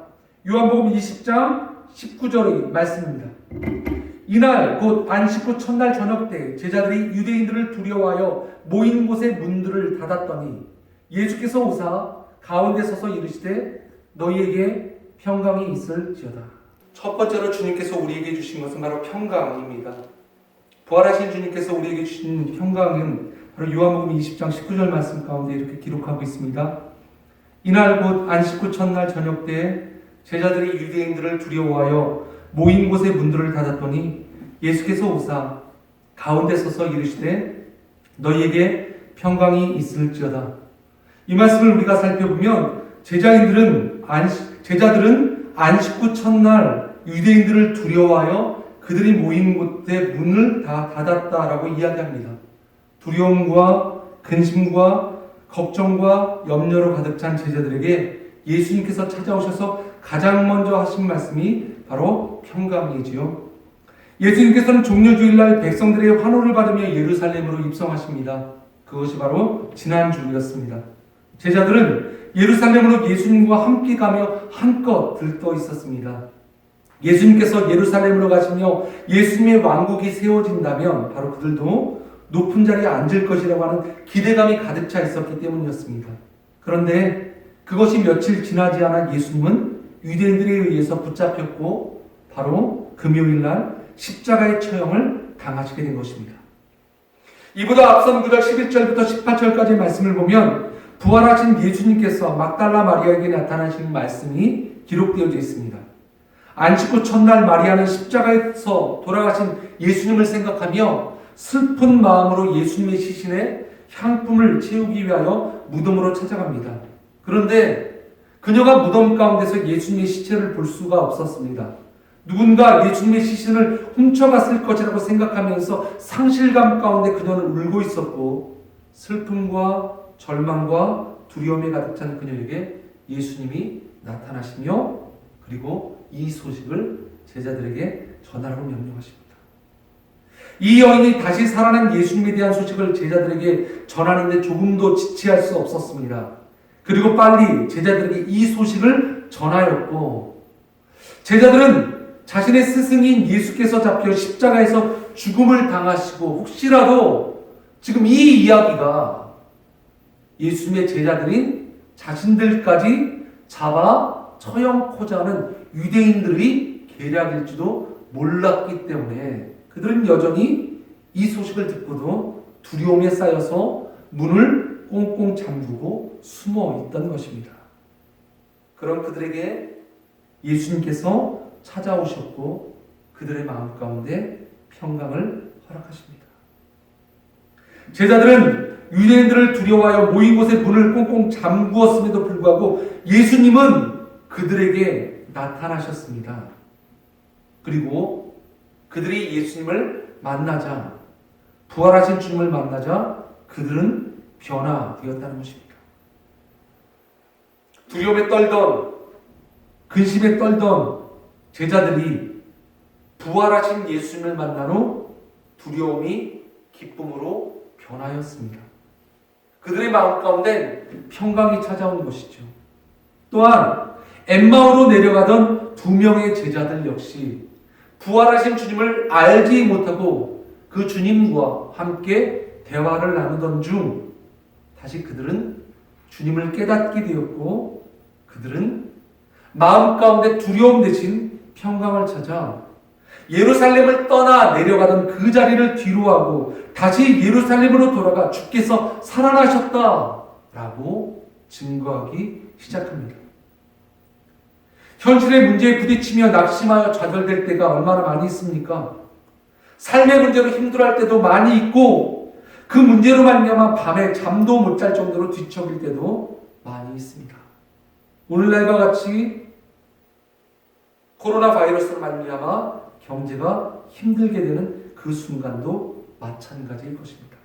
요한복음 20장 19절의 말씀입니다. 이날 곧 안식 후 첫날 저녁 때 제자들이 유대인들을 두려워하여 모인 곳의 문들을 닫았더니 예수께서 오사 가운데 서서 이르시되 너희에게 평강이 있을지어다. 첫 번째로 주님께서 우리에게 주신 것은 바로 평강입니다. 부활하신 주님께서 우리에게 주신 평강은 바로 요한복음 20장 19절 말씀 가운데 이렇게 기록하고 있습니다. 이날 곧 안식 후 첫날 저녁 때 제자들이 유대인들을 두려워하여 모인 곳의 문들을 닫았더니 예수께서 오사 가운데 서서 이르시되 너희에게 평강이 있을지어다. 이 말씀을 우리가 살펴보면 제자들은 안식 후 첫날 유대인들을 두려워하여 그들이 모인 곳의 문을 다 닫았다라고 이야기합니다. 두려움과 근심과 걱정과 염려로 가득 찬 제자들에게 예수님께서 찾아오셔서 가장 먼저 하신 말씀이 바로 평강이지요. 예수님께서는 종려주일날 백성들의 환호를 받으며 예루살렘으로 입성하십니다. 그것이 바로 지난주였습니다. 제자들은 예루살렘으로 예수님과 함께 가며 한껏 들떠 있었습니다. 예수님께서 예루살렘으로 가시며 예수님의 왕국이 세워진다면 바로 그들도 높은 자리에 앉을 것이라고 하는 기대감이 가득 차 있었기 때문이었습니다. 그런데 그것이 며칠 지나지 않아 예수님은 유대인들에 의해서 붙잡혔고 바로 금요일 날 십자가의 처형을 당하시게 된 것입니다. 이보다 앞선 9절 11절부터 18절까지의 말씀을 보면 부활하신 예수님께서 막달라 마리아에게 나타나신 말씀이 기록되어져 있습니다. 안식 후 첫날 마리아는 십자가에서 돌아가신 예수님을 생각하며 슬픈 마음으로 예수님의 시신에 향품을 채우기 위하여 무덤으로 찾아갑니다. 그런데 그녀가 무덤 가운데서 예수님의 시체를 볼 수가 없었습니다. 누군가 예수님의 시신을 훔쳐갔을 것이라고 생각하면서 상실감 가운데 그녀는 울고 있었고 슬픔과 절망과 두려움에 가득 찬 그녀에게 예수님이 나타나시며 그리고 이 소식을 제자들에게 전하라고 명령하십니다. 이 여인이 다시 살아난 예수님에 대한 소식을 제자들에게 전하는데 조금도 지체할 수 없었습니다. 그리고 빨리 제자들에게 이 소식을 전하였고 제자들은 자신의 스승인 예수께서 잡혀 십자가에서 죽음을 당하시고 혹시라도 지금 이 이야기가 예수님의 제자들인 자신들까지 잡아 처형코자 하는 유대인들의 계략일지도 몰랐기 때문에 그들은 여전히 이 소식을 듣고도 두려움에 쌓여서 문을 꽁꽁 잠그고 숨어 있던 것입니다. 그런 그들에게 예수님께서 찾아오셨고 그들의 마음 가운데 평강을 허락하십니다. 제자들은 유대인들을 두려워하여 모인 곳에 문을 꽁꽁 잠그었음에도 불구하고 예수님은 그들에게 나타나셨습니다. 그리고 그들이 예수님을 만나자, 부활하신 주님을 만나자 그들은 변화되었다는 것입니다. 두려움에 떨던, 근심에 떨던 제자들이 부활하신 예수님을 만난 후 두려움이 기쁨으로 변하였습니다. 그들의 마음 가운데 평강이 찾아온 것이죠. 또한 엠마오로 내려가던 두 명의 제자들 역시 부활하신 주님을 알지 못하고 그 주님과 함께 대화를 나누던 중 다시 그들은 주님을 깨닫게 되었고 그들은 마음 가운데 두려움 대신 평강을 찾아 예루살렘을 떠나 내려가던 그 자리를 뒤로하고 다시 예루살렘으로 돌아가 주께서 살아나셨다라고 증거하기 시작합니다. 현실의 문제에 부딪히며 낙심하여 좌절될 때가 얼마나 많이 있습니까? 삶의 문제로 힘들어할 때도 많이 있고 그 문제로 말미암아 밤에 잠도 못 잘 정도로 뒤척일 때도 많이 있습니다. 오늘날과 같이 코로나 바이러스로 말미암아 경제가 힘들게 되는 그 순간도 마찬가지일 것입니다.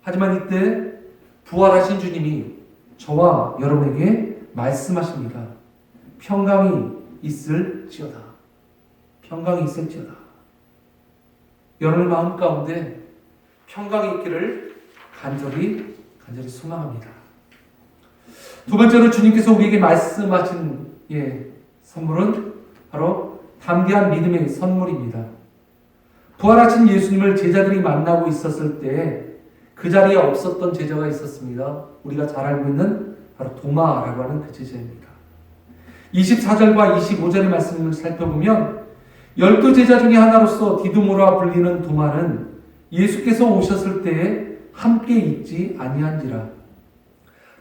하지만 이때 부활하신 주님이 저와 여러분에게 말씀하십니다. 평강이 있을지어다. 평강이 있을지어다. 여러분의 마음 가운데 평강이 있기를 간절히 소망합니다. 두 번째로 주님께서 우리에게 말씀하신 선물은 바로 담대한 믿음의 선물입니다. 부활하신 예수님을 제자들이 만나고 있었을 때 그 자리에 없었던 제자가 있었습니다. 우리가 잘 알고 있는 바로 도마라고 하는 그 제자입니다. 24절과 25절의 말씀을 살펴보면 12제자 중에 하나로서 디두모라 불리는 도마는 예수께서 오셨을 때에 함께 있지 아니한지라.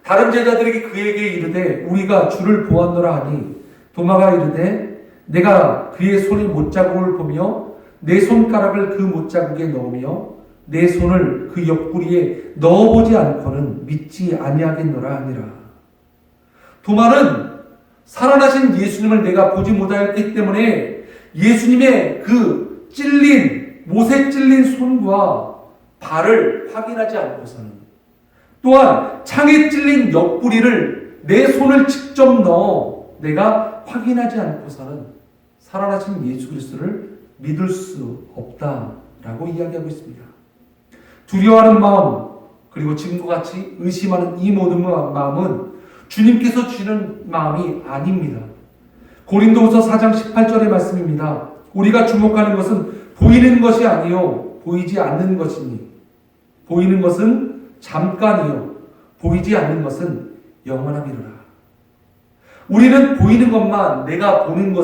다른 제자들이 그에게 이르되 우리가 주를 보았노라 하니 도마가 이르되 내가 그의 손의 못자국을 보며 내 손가락을 그 못자국에 넣으며 내 손을 그 옆구리에 넣어보지 않고는 믿지 아니하겠노라 하니라. 도마는 살아나신 예수님을 내가 보지 못하였기 때문에 예수님의 그 못에 찔린 손과 발을 확인하지 않고서는 또한 창에 찔린 옆구리를 내 손을 직접 넣어 내가 확인하지 않고서는 살아나신 예수 그리스도를 믿을 수 없다라고 이야기하고 있습니다. 두려워하는 마음, 그리고 지금과 같이 의심하는 이 모든 마음은 주님께서 주시는 마음이 아닙니다. 고린도후서 4장 18절의 말씀입니다. 우리가 주목하는 것은 보이는 것이 아니요 보이지 않는 것이니 보이는 것은 잠깐이요 보이지 않는 것은 영원함이로라. 우리는 보이는 것만, 내가 보는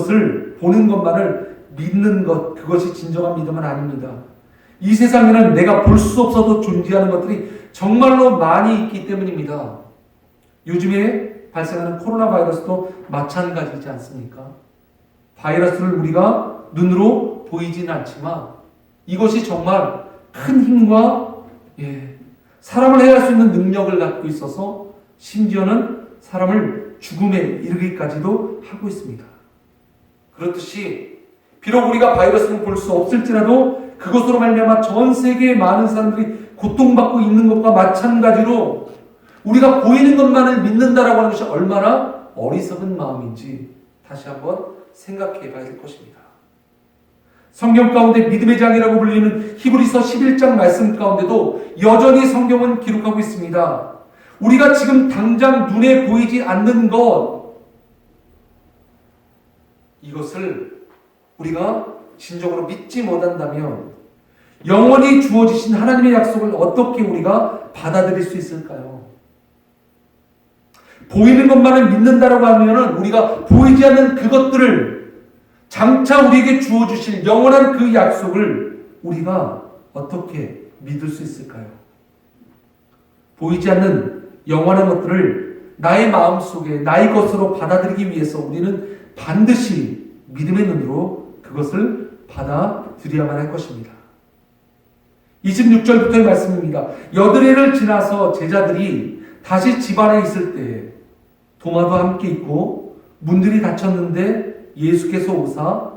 것만을 믿는 것, 그것이 진정한 믿음은 아닙니다. 이 세상에는 내가 볼 수 없어도 존재하는 것들이 정말로 많이 있기 때문입니다. 요즘에 발생하는 코로나 바이러스도 마찬가지지 않습니까? 바이러스를 우리가 눈으로 보이진 않지만 이것이 정말 큰 힘과 사람을 해할 수 있는 능력을 갖고 있어서 심지어는 사람을 죽음에 이르기까지도 하고 있습니다. 그렇듯이 비록 우리가 바이러스를 볼 수 없을지라도 그것으로 말미암아 전 세계의 많은 사람들이 고통받고 있는 것과 마찬가지로 우리가 보이는 것만을 믿는다라고 하는 것이 얼마나 어리석은 마음인지 다시 한번 생각해 봐야 될 것입니다. 성경 가운데 믿음의 장이라고 불리는 히브리서 11장 말씀 가운데도 여전히 성경은 기록하고 있습니다. 우리가 지금 당장 눈에 보이지 않는 것, 이것을 우리가 진정으로 믿지 못한다면 영원히 주어지신 하나님의 약속을 어떻게 우리가 받아들일 수 있을까요? 보이는 것만을 믿는다라고 하면 우리가 보이지 않는 그것들을 장차 우리에게 주어주실 영원한 그 약속을 우리가 어떻게 믿을 수 있을까요? 보이지 않는 영원한 것들을 나의 마음속에 나의 것으로 받아들이기 위해서 우리는 반드시 믿음의 눈으로 그것을 받아들여야만 할 것입니다. 26절부터의 말씀입니다. 여드레를 지나서 제자들이 다시 집안에 있을 때에 도마도 함께 있고 문들이 닫혔는데 예수께서 오사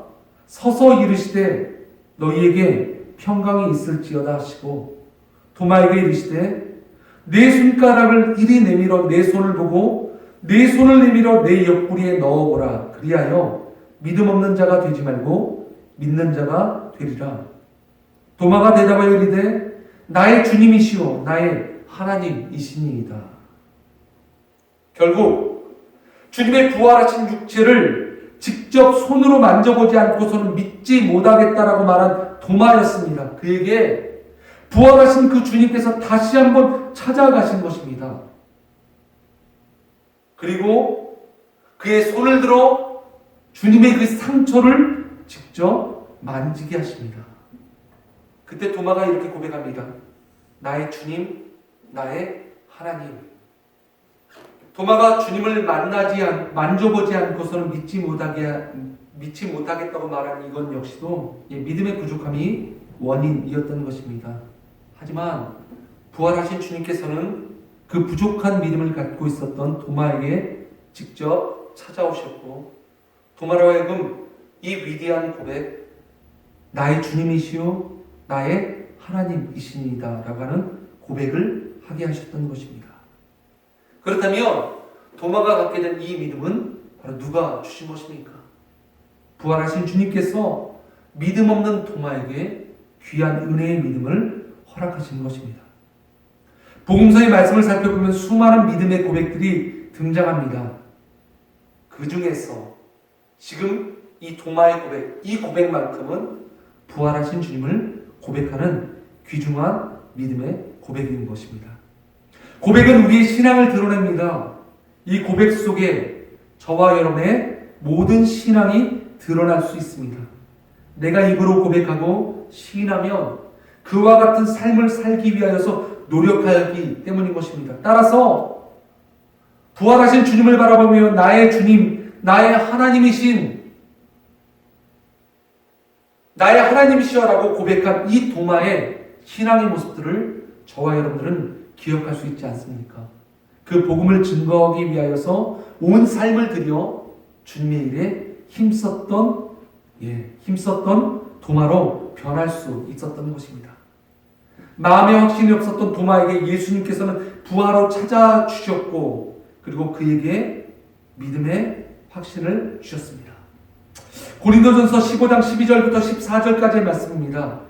서서 이르시되 너희에게 평강이 있을지어다 하시고 도마에게 이르시되 내 손가락을 이리 내밀어 내 손을 보고 내 손을 내밀어 내 옆구리에 넣어보라. 그리하여 믿음 없는 자가 되지 말고 믿는 자가 되리라. 도마가 대답하여 이르되 나의 주님이시오 나의 하나님이시니이다. 결국 주님의 부활하신 육체를 직접 손으로 만져보지 않고서는 믿지 못하겠다라고 말한 도마였습니다. 그에게 부활하신 그 주님께서 다시 한번 찾아가신 것입니다. 그리고 그의 손을 들어 주님의 그 상처를 직접 만지게 하십니다. 그때 도마가 이렇게 고백합니다. 나의 주님, 나의 하나님. 도마가 주님을 만져보지 않고서는 믿지 못하겠다고 말한 이건 역시도 믿음의 부족함이 원인이었던 것입니다. 하지만 부활하신 주님께서는 그 부족한 믿음을 갖고 있었던 도마에게 직접 찾아오셨고 도마로 하여금 이 위대한 고백, 나의 주님이시오 나의 하나님이시니이다 라고 하는 고백을 하게 하셨던 것입니다. 그렇다면 도마가 갖게 된 이 믿음은 바로 누가 주신 것입니까? 부활하신 주님께서 믿음 없는 도마에게 귀한 은혜의 믿음을 허락하신 것입니다. 복음서의 말씀을 살펴보면 수많은 믿음의 고백들이 등장합니다. 그 중에서 지금 이 도마의 고백, 이 고백만큼은 부활하신 주님을 고백하는 귀중한 믿음의 고백인 것입니다. 고백은 우리의 신앙을 드러냅니다. 이 고백 속에 저와 여러분의 모든 신앙이 드러날 수 있습니다. 내가 입으로 고백하고 시인하면 그와 같은 삶을 살기 위하여서 노력하기 때문인 것입니다. 따라서 부활하신 주님을 바라보며 나의 주님, 나의 하나님이시여라고 고백한 이 도마의 신앙의 모습들을 저와 여러분들은 기억할 수 있지 않습니까? 그 복음을 증거하기 위하여서 온 삶을 들여 주님의 일에 힘썼던 도마로 변할 수 있었던 것입니다. 마음의 확신이 없었던 도마에게 예수님께서는 부하로 찾아주셨고 그리고 그에게 믿음의 확신을 주셨습니다. 고린도전서 15장 12절부터 14절까지의 말씀입니다.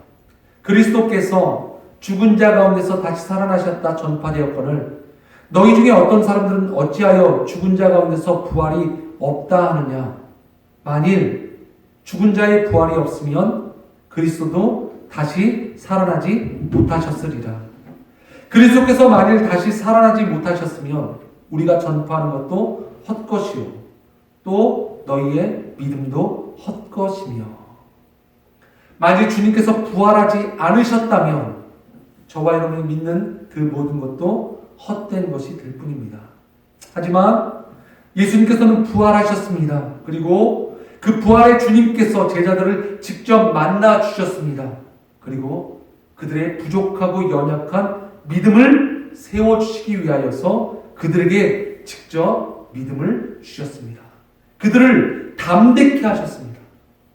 그리스도께서 죽은 자 가운데서 다시 살아나셨다 전파되었거늘 너희 중에 어떤 사람들은 어찌하여 죽은 자 가운데서 부활이 없다 하느냐. 만일 죽은 자의 부활이 없으면 그리스도도 다시 살아나지 못하셨으리라. 그리스도께서 만일 다시 살아나지 못하셨으면 우리가 전파하는 것도 헛것이요 또 너희의 믿음도 헛것이며, 만일 주님께서 부활하지 않으셨다면 저와 여러분이 믿는 그 모든 것도 헛된 것이 될 뿐입니다. 하지만 예수님께서는 부활하셨습니다. 그리고 그 부활의 주님께서 제자들을 직접 만나 주셨습니다. 그리고 그들의 부족하고 연약한 믿음을 세워주시기 위하여서 그들에게 직접 믿음을 주셨습니다. 그들을 담대케 하셨습니다.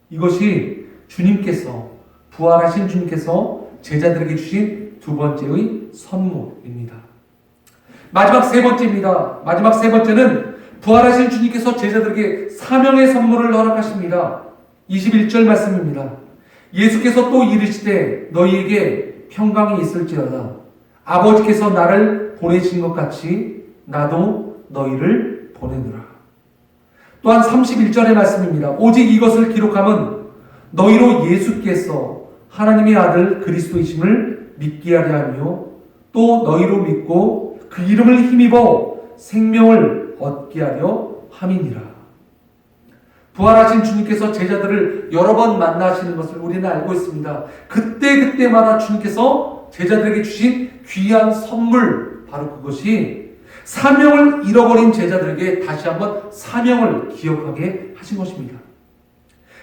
이것이 주님께서, 부활하신 주님께서 제자들에게 주신 두 번째의 선물입니다. 마지막 세 번째입니다. 마지막 세 번째는 부활하신 주님께서 제자들에게 사명의 선물을 허락하십니다. 21절 말씀입니다. 예수께서 또 이르시되 너희에게 평강이 있을지어다. 아버지께서 나를 보내신 것 같이 나도 너희를 보내노라. 또한 31절의 말씀입니다. 오직 이것을 기록함은 너희로 예수께서 하나님의 아들 그리스도이심을 믿게 하려 하며 또 너희로 믿고 그 이름을 힘입어 생명을 얻게 하려 함이니라. 부활하신 주님께서 제자들을 여러 번 만나시는 것을 우리는 알고 있습니다. 그때마다 주님께서 제자들에게 주신 귀한 선물, 바로 그것이 사명을 잃어버린 제자들에게 다시 한번 사명을 기억하게 하신 것입니다.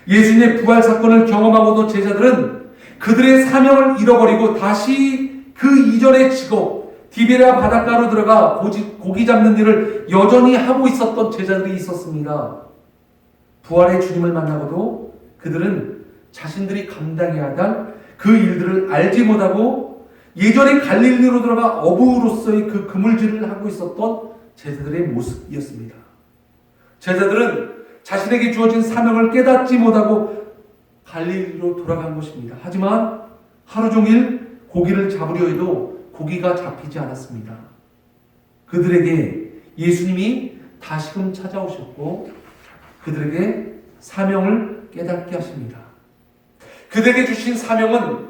예수님의 부활 사건을 경험하고도 제자들은 그들의 사명을 잃어버리고 다시 그 이전의 직업, 디베랴 바닷가로 들어가 고기 잡는 일을 여전히 하고 있었던 제자들이 있었습니다. 부활의 주님을 만나고도 그들은 자신들이 감당해야 할 그 일들을 알지 못하고 예전에 갈릴리로 들어가 어부로서의 그 그물질을 하고 있었던 제자들의 모습이었습니다. 제자들은 자신에게 주어진 사명을 깨닫지 못하고 갈릴리로 돌아간 것입니다. 하지만 하루 종일 고기를 잡으려 해도 고기가 잡히지 않았습니다. 그들에게 예수님이 다시금 찾아오셨고 그들에게 사명을 깨닫게 하십니다. 그들에게 주신 사명은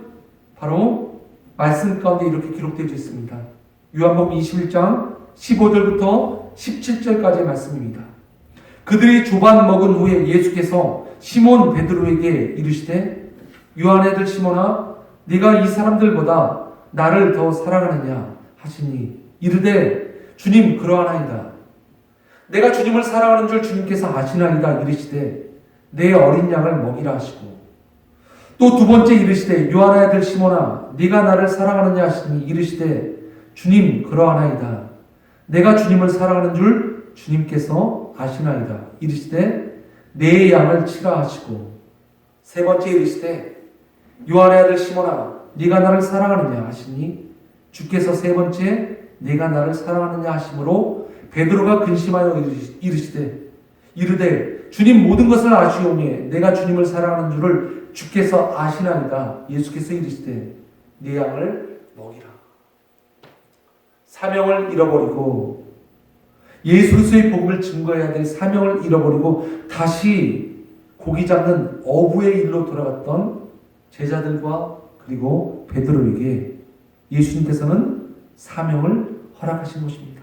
바로 말씀 가운데 이렇게 기록되어 있습니다. 요한복음 21장 15절부터 17절까지의 말씀입니다. 그들이 조반 먹은 후에 예수께서 시몬 베드로에게 이르시되 요한의 아들 시몬아 네가 이 사람들보다 나를 더 사랑하느냐 하시니 이르되 주님 그러하나이다. 내가 주님을 사랑하는 줄 주님께서 아시나이다 이르시되 내 어린 양을 먹이라 하시고 또 두 번째 이르시되 요한의 아들 시몬아 네가 나를 사랑하느냐 하시니 이르시되 주님 그러하나이다. 내가 주님을 사랑하는 줄 주님께서 아시나이다 이르시되 내 양을 치라 하시고 세 번째 이르시되 요한의 아들 시몬아 네가 나를 사랑하느냐 하시니 주께서 세 번째 네가 나를 사랑하느냐 하심으로 베드로가 근심하여 이르되 주님 모든 것을 아시오매 내가 주님을 사랑하는 줄을 주께서 아시나이다. 예수께서 이르시되 네 양을 먹이라. 사명을 잃어버리고 예수 그리스도의 복음을 증거해야 될 사명을 잃어버리고 다시 고기 잡는 어부의 일로 돌아갔던 제자들과 그리고 베드로에게 예수님께서는 사명을 허락하신 것입니다.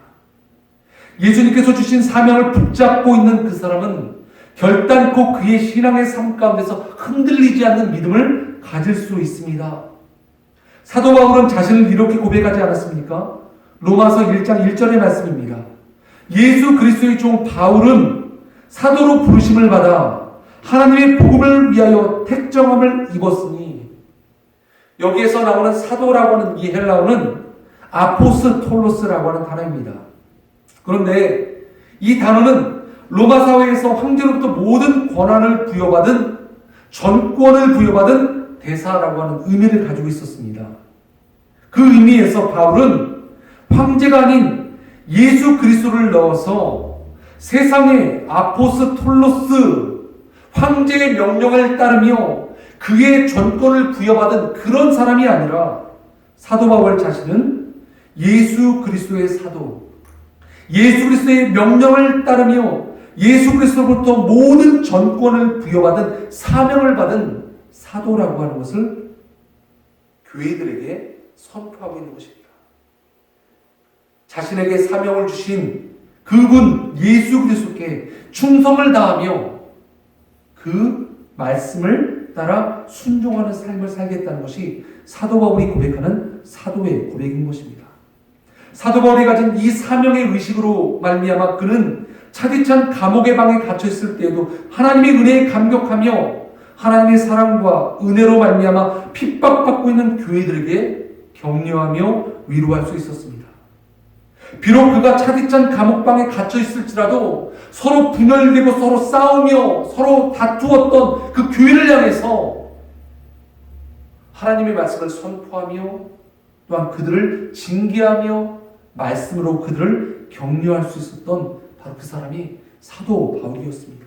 예수님께서 주신 사명을 붙잡고 있는 그 사람은 결단코 그의 신앙의 삶 가운데서 흔들리지 않는 믿음을 가질 수 있습니다. 사도 바울은 자신을 이렇게 고백하지 않았습니까? 로마서 1장 1절의 말씀입니다. 예수 그리스도의 종 바울은 사도로 부르심을 받아 하나님의 복음을 위하여 택정함을 입었으니, 여기에서 나오는 사도라고 하는 이 헬라어는 아포스톨로스라고 하는 단어입니다. 그런데 이 단어는 로마 사회에서 황제로부터 모든 권한을 부여받은, 전권을 부여받은 대사라고 하는 의미를 가지고 있었습니다. 그 의미에서 바울은 황제가 아닌 예수 그리스도를 넣어서 세상의 아포스톨로스, 황제의 명령을 따르며 그의 전권을 부여받은 그런 사람이 아니라 사도 바울 자신은 예수 그리스도의 사도, 예수 그리스도의 명령을 따르며 예수 그리스도로부터 모든 전권을 부여받은 사명을 받은 사도라고 하는 것을 교회들에게 선포하고 있는 것입니다. 자신에게 사명을 주신 그분 예수 그리스도께 충성을 다하며 그 말씀을 따라 순종하는 삶을 살겠다는 것이 사도 바울이 고백하는 사도의 고백인 것입니다. 사도 바울이 가진 이 사명의 의식으로 말미암아 그는 차디찬 감옥의 방에 갇혀 있을 때에도 하나님의 은혜에 감격하며 하나님의 사랑과 은혜로 말미암아 핍박받고 있는 교회들에게 격려하며 위로할 수 있었습니다. 비록 그가 차디찬 감옥방에 갇혀 있을지라도 서로 분열되고 서로 싸우며 서로 다투었던 그 교회를 향해서 하나님의 말씀을 선포하며 또한 그들을 징계하며 말씀으로 그들을 격려할 수 있었던 바로 그 사람이 사도 바울이었습니다.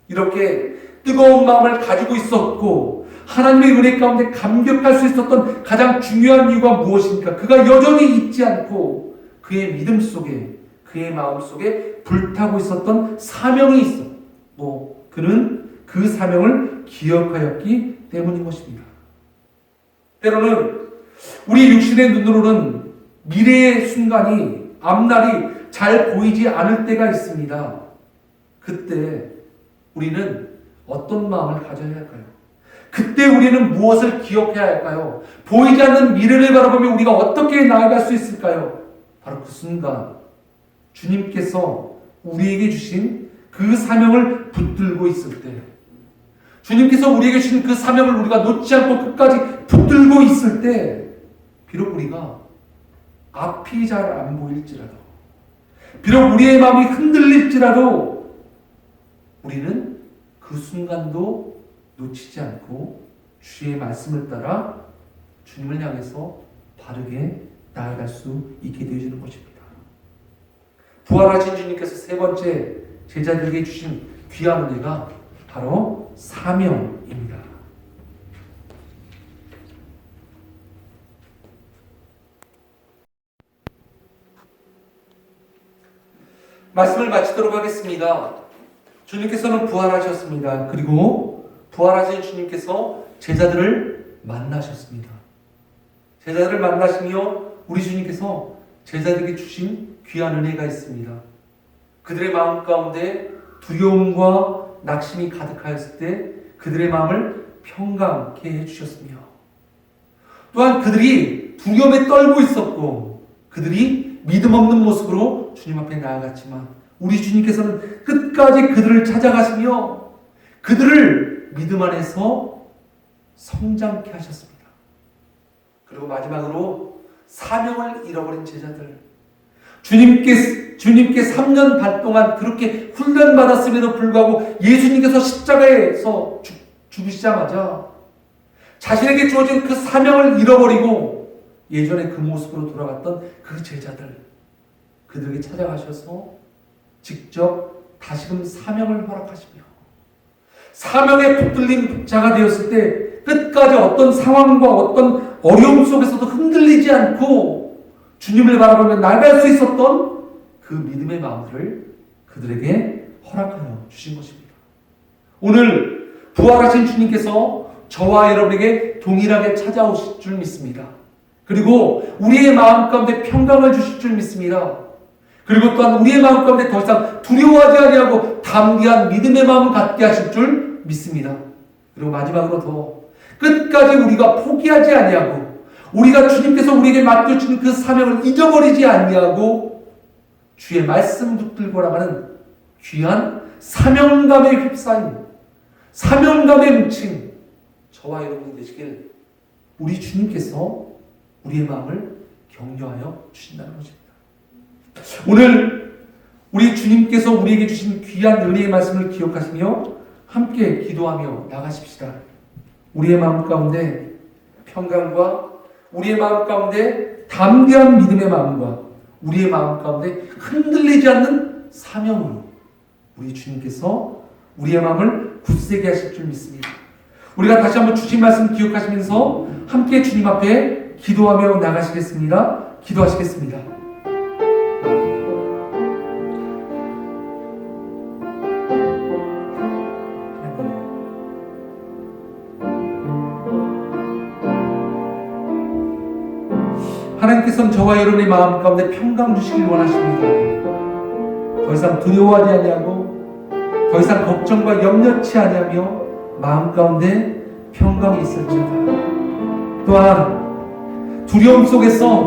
이렇게 뜨거운 마음을 가지고 있었고 하나님의 은혜 가운데 감격할 수 있었던 가장 중요한 이유가 무엇입니까? 그가 여전히 잊지 않고 그의 믿음 속에 그의 마음 속에 불타고 있었던 사명이 있었고 그는 그 사명을 기억하였기 때문인 것입니다. 때로는 우리 육신의 눈으로는 미래의 순간이 앞날이 잘 보이지 않을 때가 있습니다. 그때 우리는 어떤 마음을 가져야 할까요? 그때 우리는 무엇을 기억해야 할까요? 보이지 않는 미래를 바라보며 우리가 어떻게 나아갈 수 있을까요? 바로 그 순간 주님께서 우리에게 주신 그 사명을 붙들고 있을 때, 주님께서 우리에게 주신 그 사명을 우리가 놓지 않고 끝까지 붙들고 있을 때, 비록 우리가 앞이 잘 안 보일지라도, 비록 우리의 마음이 흔들릴지라도 우리는 그 순간도 놓치지 않고 주의 말씀을 따라 주님을 향해서 바르게 나아갈 수 있게 되어지는 것입니다. 부활하신 주님께서 세 번째 제자들에게 주신 귀한 은혜가 바로 사명입니다. 말씀을 마치도록 하겠습니다. 주님께서는 부활하셨습니다. 그리고 부활하신 주님께서 제자들을 만나셨습니다. 제자들을 만나시며 우리 주님께서 제자들에게 주신 귀한 은혜가 있습니다. 그들의 마음 가운데 두려움과 낙심이 가득하였을 때 그들의 마음을 평강케 해주셨으며 또한 그들이 두려움에 떨고 있었고 그들이 믿음 없는 모습으로 주님 앞에 나아갔지만 우리 주님께서는 끝까지 그들을 찾아가시며 그들을 믿음 안에서 성장케 하셨습니다. 그리고 마지막으로 사명을 잃어버린 제자들, 주님께 3년 반 동안 그렇게 훈련받았음에도 불구하고 예수님께서 십자가에서 죽으시자마자 자신에게 주어진 그 사명을 잃어버리고 예전의 그 모습으로 돌아갔던 그 제자들, 그들에게 찾아가셔서 직접 다시금 사명을 허락하시며 사명에 붙들린 자가 되었을 때 끝까지 어떤 상황과 어떤 어려움 속에서도 흔들리지 않고 주님을 바라보며 나아갈 수 있었던 그 믿음의 마음들을 그들에게 허락하여 주신 것입니다. 오늘 부활하신 주님께서 저와 여러분에게 동일하게 찾아오실 줄 믿습니다. 그리고 우리의 마음 가운데 평강을 주실 줄 믿습니다. 그리고 또한 우리의 마음 가운데 더 이상 두려워하지 아니하고 담대한 믿음의 마음을 갖게 하실 줄 믿습니다. 그리고 마지막으로 더 끝까지 우리가 포기하지 아니하고 우리가 주님께서 우리에게 맡겨주신 그 사명을 잊어버리지 아니하고 주의 말씀 붙들고 나가는 귀한 사명감에 휩싸인 사명감에 뭉친 저와 여러분이 되시길 우리 주님께서 우리의 마음을 격려하여 주신다는 것입니다. 오늘 우리 주님께서 우리에게 주신 귀한 은혜의 말씀을 기억하시며 함께 기도하며 나가십시다. 우리의 마음 가운데 평강과 우리의 마음 가운데 담대한 믿음의 마음과 우리의 마음 가운데 흔들리지 않는 사명으로 우리 주님께서 우리의 마음을 굳세게 하실 줄 믿습니다. 우리가 다시 한번 주신 말씀 기억하시면서 함께 주님 앞에 기도하며 나가시겠습니다. 기도하시겠습니다. 하나님께서는 저와 여러분의 마음 가운데 평강 주시길 원하십니다. 더 이상 두려워하지 아니하고 더 이상 걱정과 염려치 아니하며 마음 가운데 평강이 있을지어다. 또한 두려움 속에서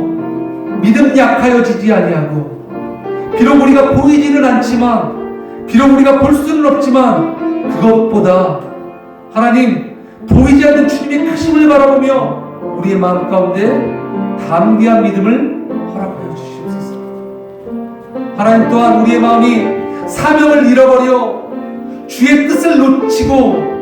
믿음 약하여지지 아니하고 비록 우리가 보이지는 않지만 비록 우리가 볼 수는 없지만 그것보다 하나님 보이지 않는 주님의 크심을 바라보며 우리의 마음 가운데 담대한 믿음을 허락하여 주시옵소서. 하나님 또한 우리의 마음이 사명을 잃어버려 주의 뜻을 놓치고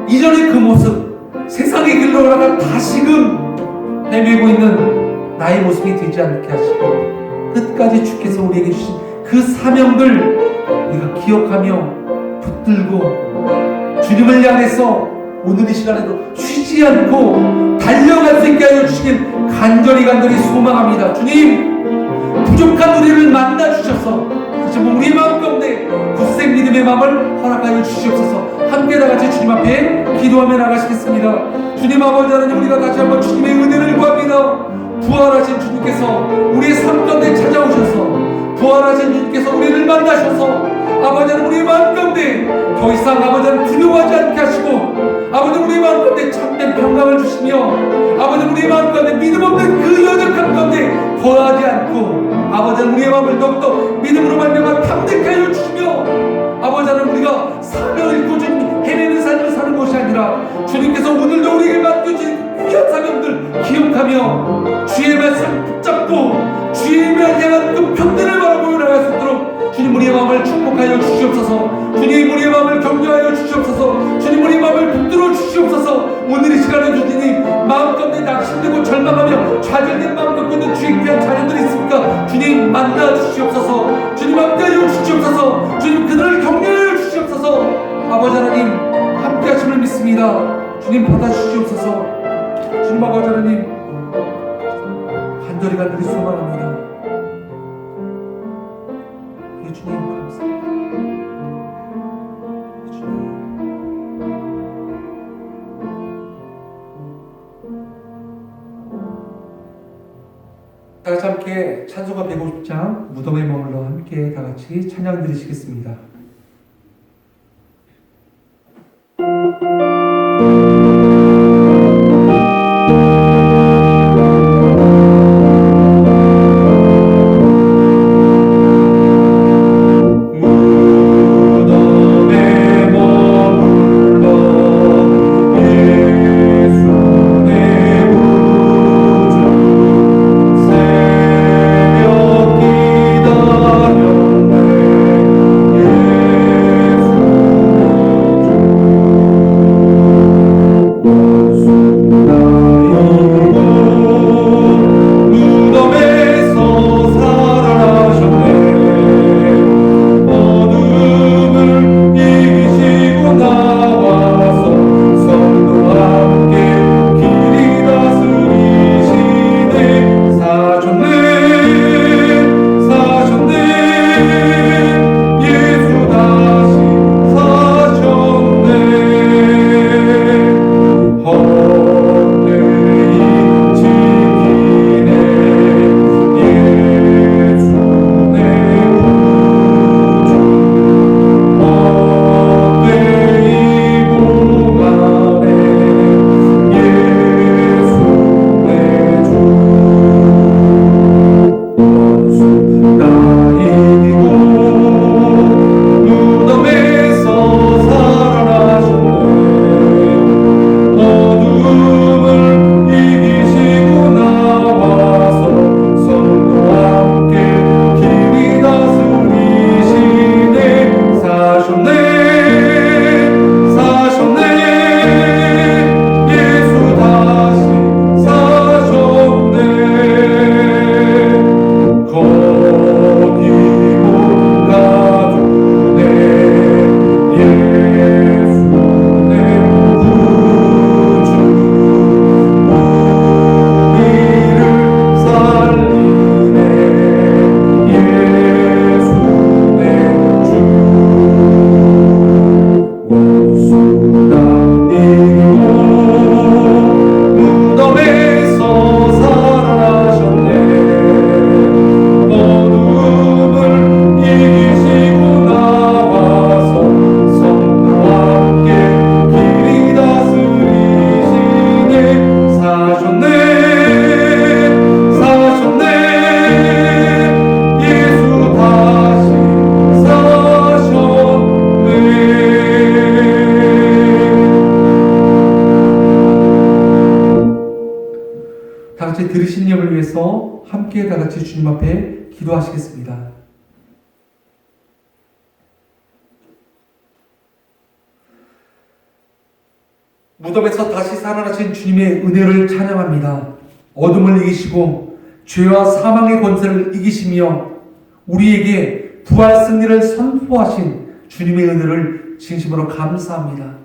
이전의 그 모습 세상의 길로 나가 다시금 헤매고 있는 나의 모습이 되지 않게 하시고 끝까지 주께서 우리에게 주신 그 사명들 우리가 기억하며 붙들고 주님을 향해서 오늘 이 시간에도 쉬지 않고 달려갈 수 있게 하여 주시길 간절히 소망합니다. 주님, 부족한 우리를 만나 주셔서 다시 한번 우리의 마음 가운데 굳센 믿음의 마음을 허락하여 주시옵소서. 함께 다같이 주님 앞에 기도하며 나가시겠습니다. 주님 아버지 하나님, 우리가 다시 한번 주님의 은혜를 구합니다. 부활하신 주님께서 우리의 삶 가운데 찾아오셔서 부활하신 주님께서 우리를 만나셔서 아버지 하나님 우리의 마음 가운데 더 이상 아버지 하나님 두려워하지 않게 하시고 아버지 우리의 마음 가운데 참된 평강을 주시며 아버지 우리의 마음 가운데 믿음 없는 그 연약함 가운데 거하지 않고 아버지 우리의 마음을 더욱더 믿음으로 말미암아 탐닉게 하여 주시며 아버지 하나님 우리가 사명을 잃고 주님 헤매는 삶을 사는 것이 아니라 주님께서 오늘도 우리에게 맡겨주신 귀한 사명들 기억하며 주의 말씀 붙잡고 주의 향한 그 편들을 바라보며 나갈 수 있도록 주님 우리의 마음을 축복하여 주시옵소서. 주님 우리의 마음을 격려하여 주시옵소서. 주님 우리의 마음을 붙들어 주시옵소서. 오늘 이 시간에 주님 마음 가운데 낙심되고 절망하며 좌절된 마음 갖고 있는 주의 귀한 자녀들이 있습니까? 주님 만나 주시옵소서. 주님 함께하여 주시옵소서. 주님 그들을 격려하여 주시옵소서. 아버지 하나님 함께 하심을 믿습니다. 주님 받아주시옵소서. 주님 아버지 하나님 간절히 소망합니다. 주님 감사합니다. 주님. 다같이 함께 찬송가 150장 무덤에 머물러 함께 다같이 찬양 드리시겠습니다. 새벽 기다렸네 들으신 예를 위해서 함께 다 같이 주님 앞에 기도하시겠습니다. 무덤에서 다시 살아나신 주님의 은혜를 찬양합니다. 어둠을 이기시고 죄와 사망의 권세를 이기시며 우리에게 부활 승리를 선포하신 주님의 은혜를 진심으로 감사합니다.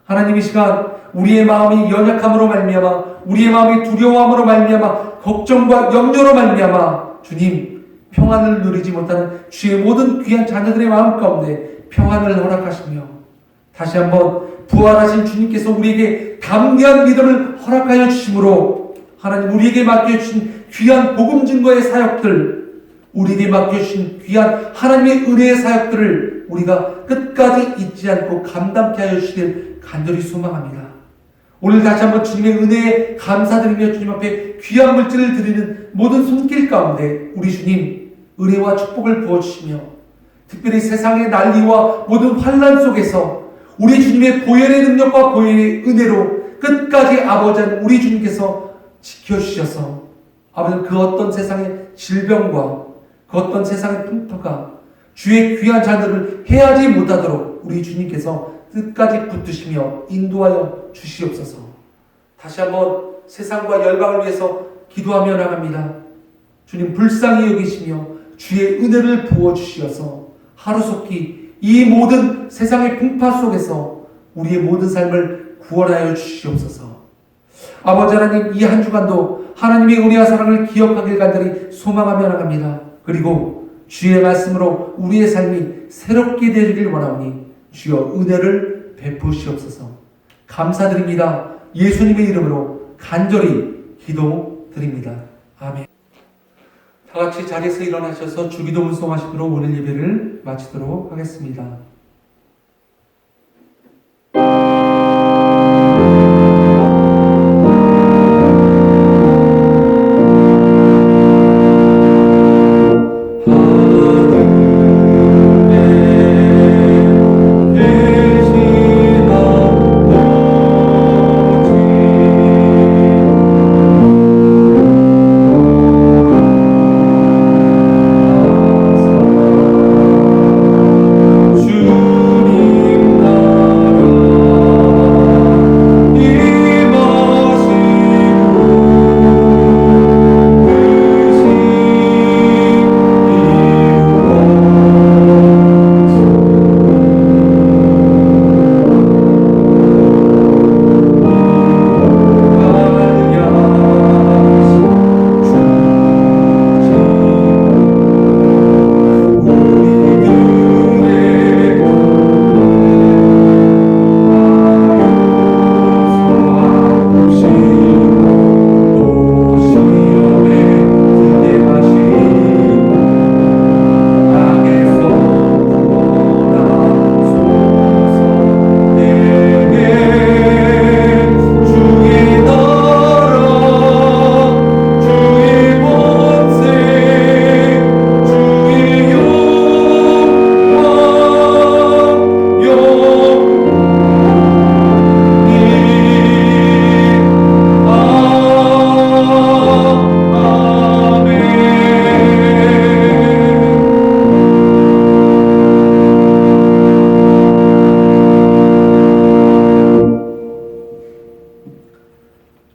하나님, 이 시간 우리의 마음이 연약함으로 말미암아, 우리의 마음이 두려워함으로 말미암아, 걱정과 염려로 말미암아 주님 평안을 누리지 못하는 주의 모든 귀한 자녀들의 마음 가운데 평안을 허락하시며, 다시 한번 부활하신 주님께서 우리에게 담대한 믿음을 허락하여 주심으로 하나님, 우리에게 맡겨주신 귀한 복음 증거의 사역들, 우리에게 맡겨주신 귀한 하나님의 은혜의 사역들을 우리가 끝까지 잊지 않고 감당케 하여 주시길 간절히 소망합니다. 오늘 다시 한번 주님의 은혜에 감사드리며 주님 앞에 귀한 물질을 드리는 모든 손길 가운데 우리 주님 은혜와 축복을 부어주시며, 특별히 세상의 난리와 모든 환난 속에서 우리 주님의 보혈의 능력과 보혈의 은혜로 끝까지 아버지 우리 주님께서 지켜주셔서 아버지 그 어떤 세상의 질병과 그 어떤 세상의 풍파가 주의 귀한 자들을 해하지 못하도록 우리 주님께서 끝까지 붙드시며 인도하여 주시옵소서. 다시 한번 세상과 열방을 위해서 기도하며 나갑니다. 주님 불쌍히 여기시며 주의 은혜를 부어주시어서 하루속히 이 모든 세상의 풍파 속에서 우리의 모든 삶을 구원하여 주시옵소서. 아버지 하나님, 이 한 주간도 하나님의 은혜와 사랑을 기억하길 간절히 소망하며 나갑니다. 그리고 주의 말씀으로 우리의 삶이 새롭게 되기를 원하오니 주여 은혜를 베푸시옵소서. 감사드립니다. 예수님의 이름으로 간절히 기도드립니다. 아멘. 다 같이 자리에서 일어나셔서 주기도 문송하시도록 오늘 예배를 마치도록 하겠습니다.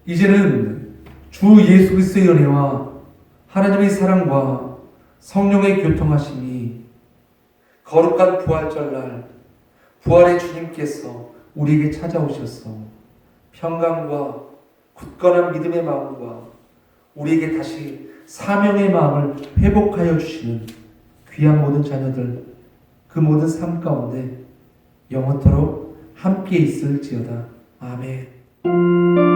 이제는 주 예수 그리스도의 은혜와 하나님의 사랑과 성령의 교통하심이 거룩한 부활절날 부활의 주님께서 우리에게 찾아오셔서 평강과 굳건한 믿음의 마음과 우리에게 다시 사명의 마음을 회복하여 주시는 귀한 모든 자녀들, 그 모든 삶 가운데 영원토록 함께 있을지어다. 아멘.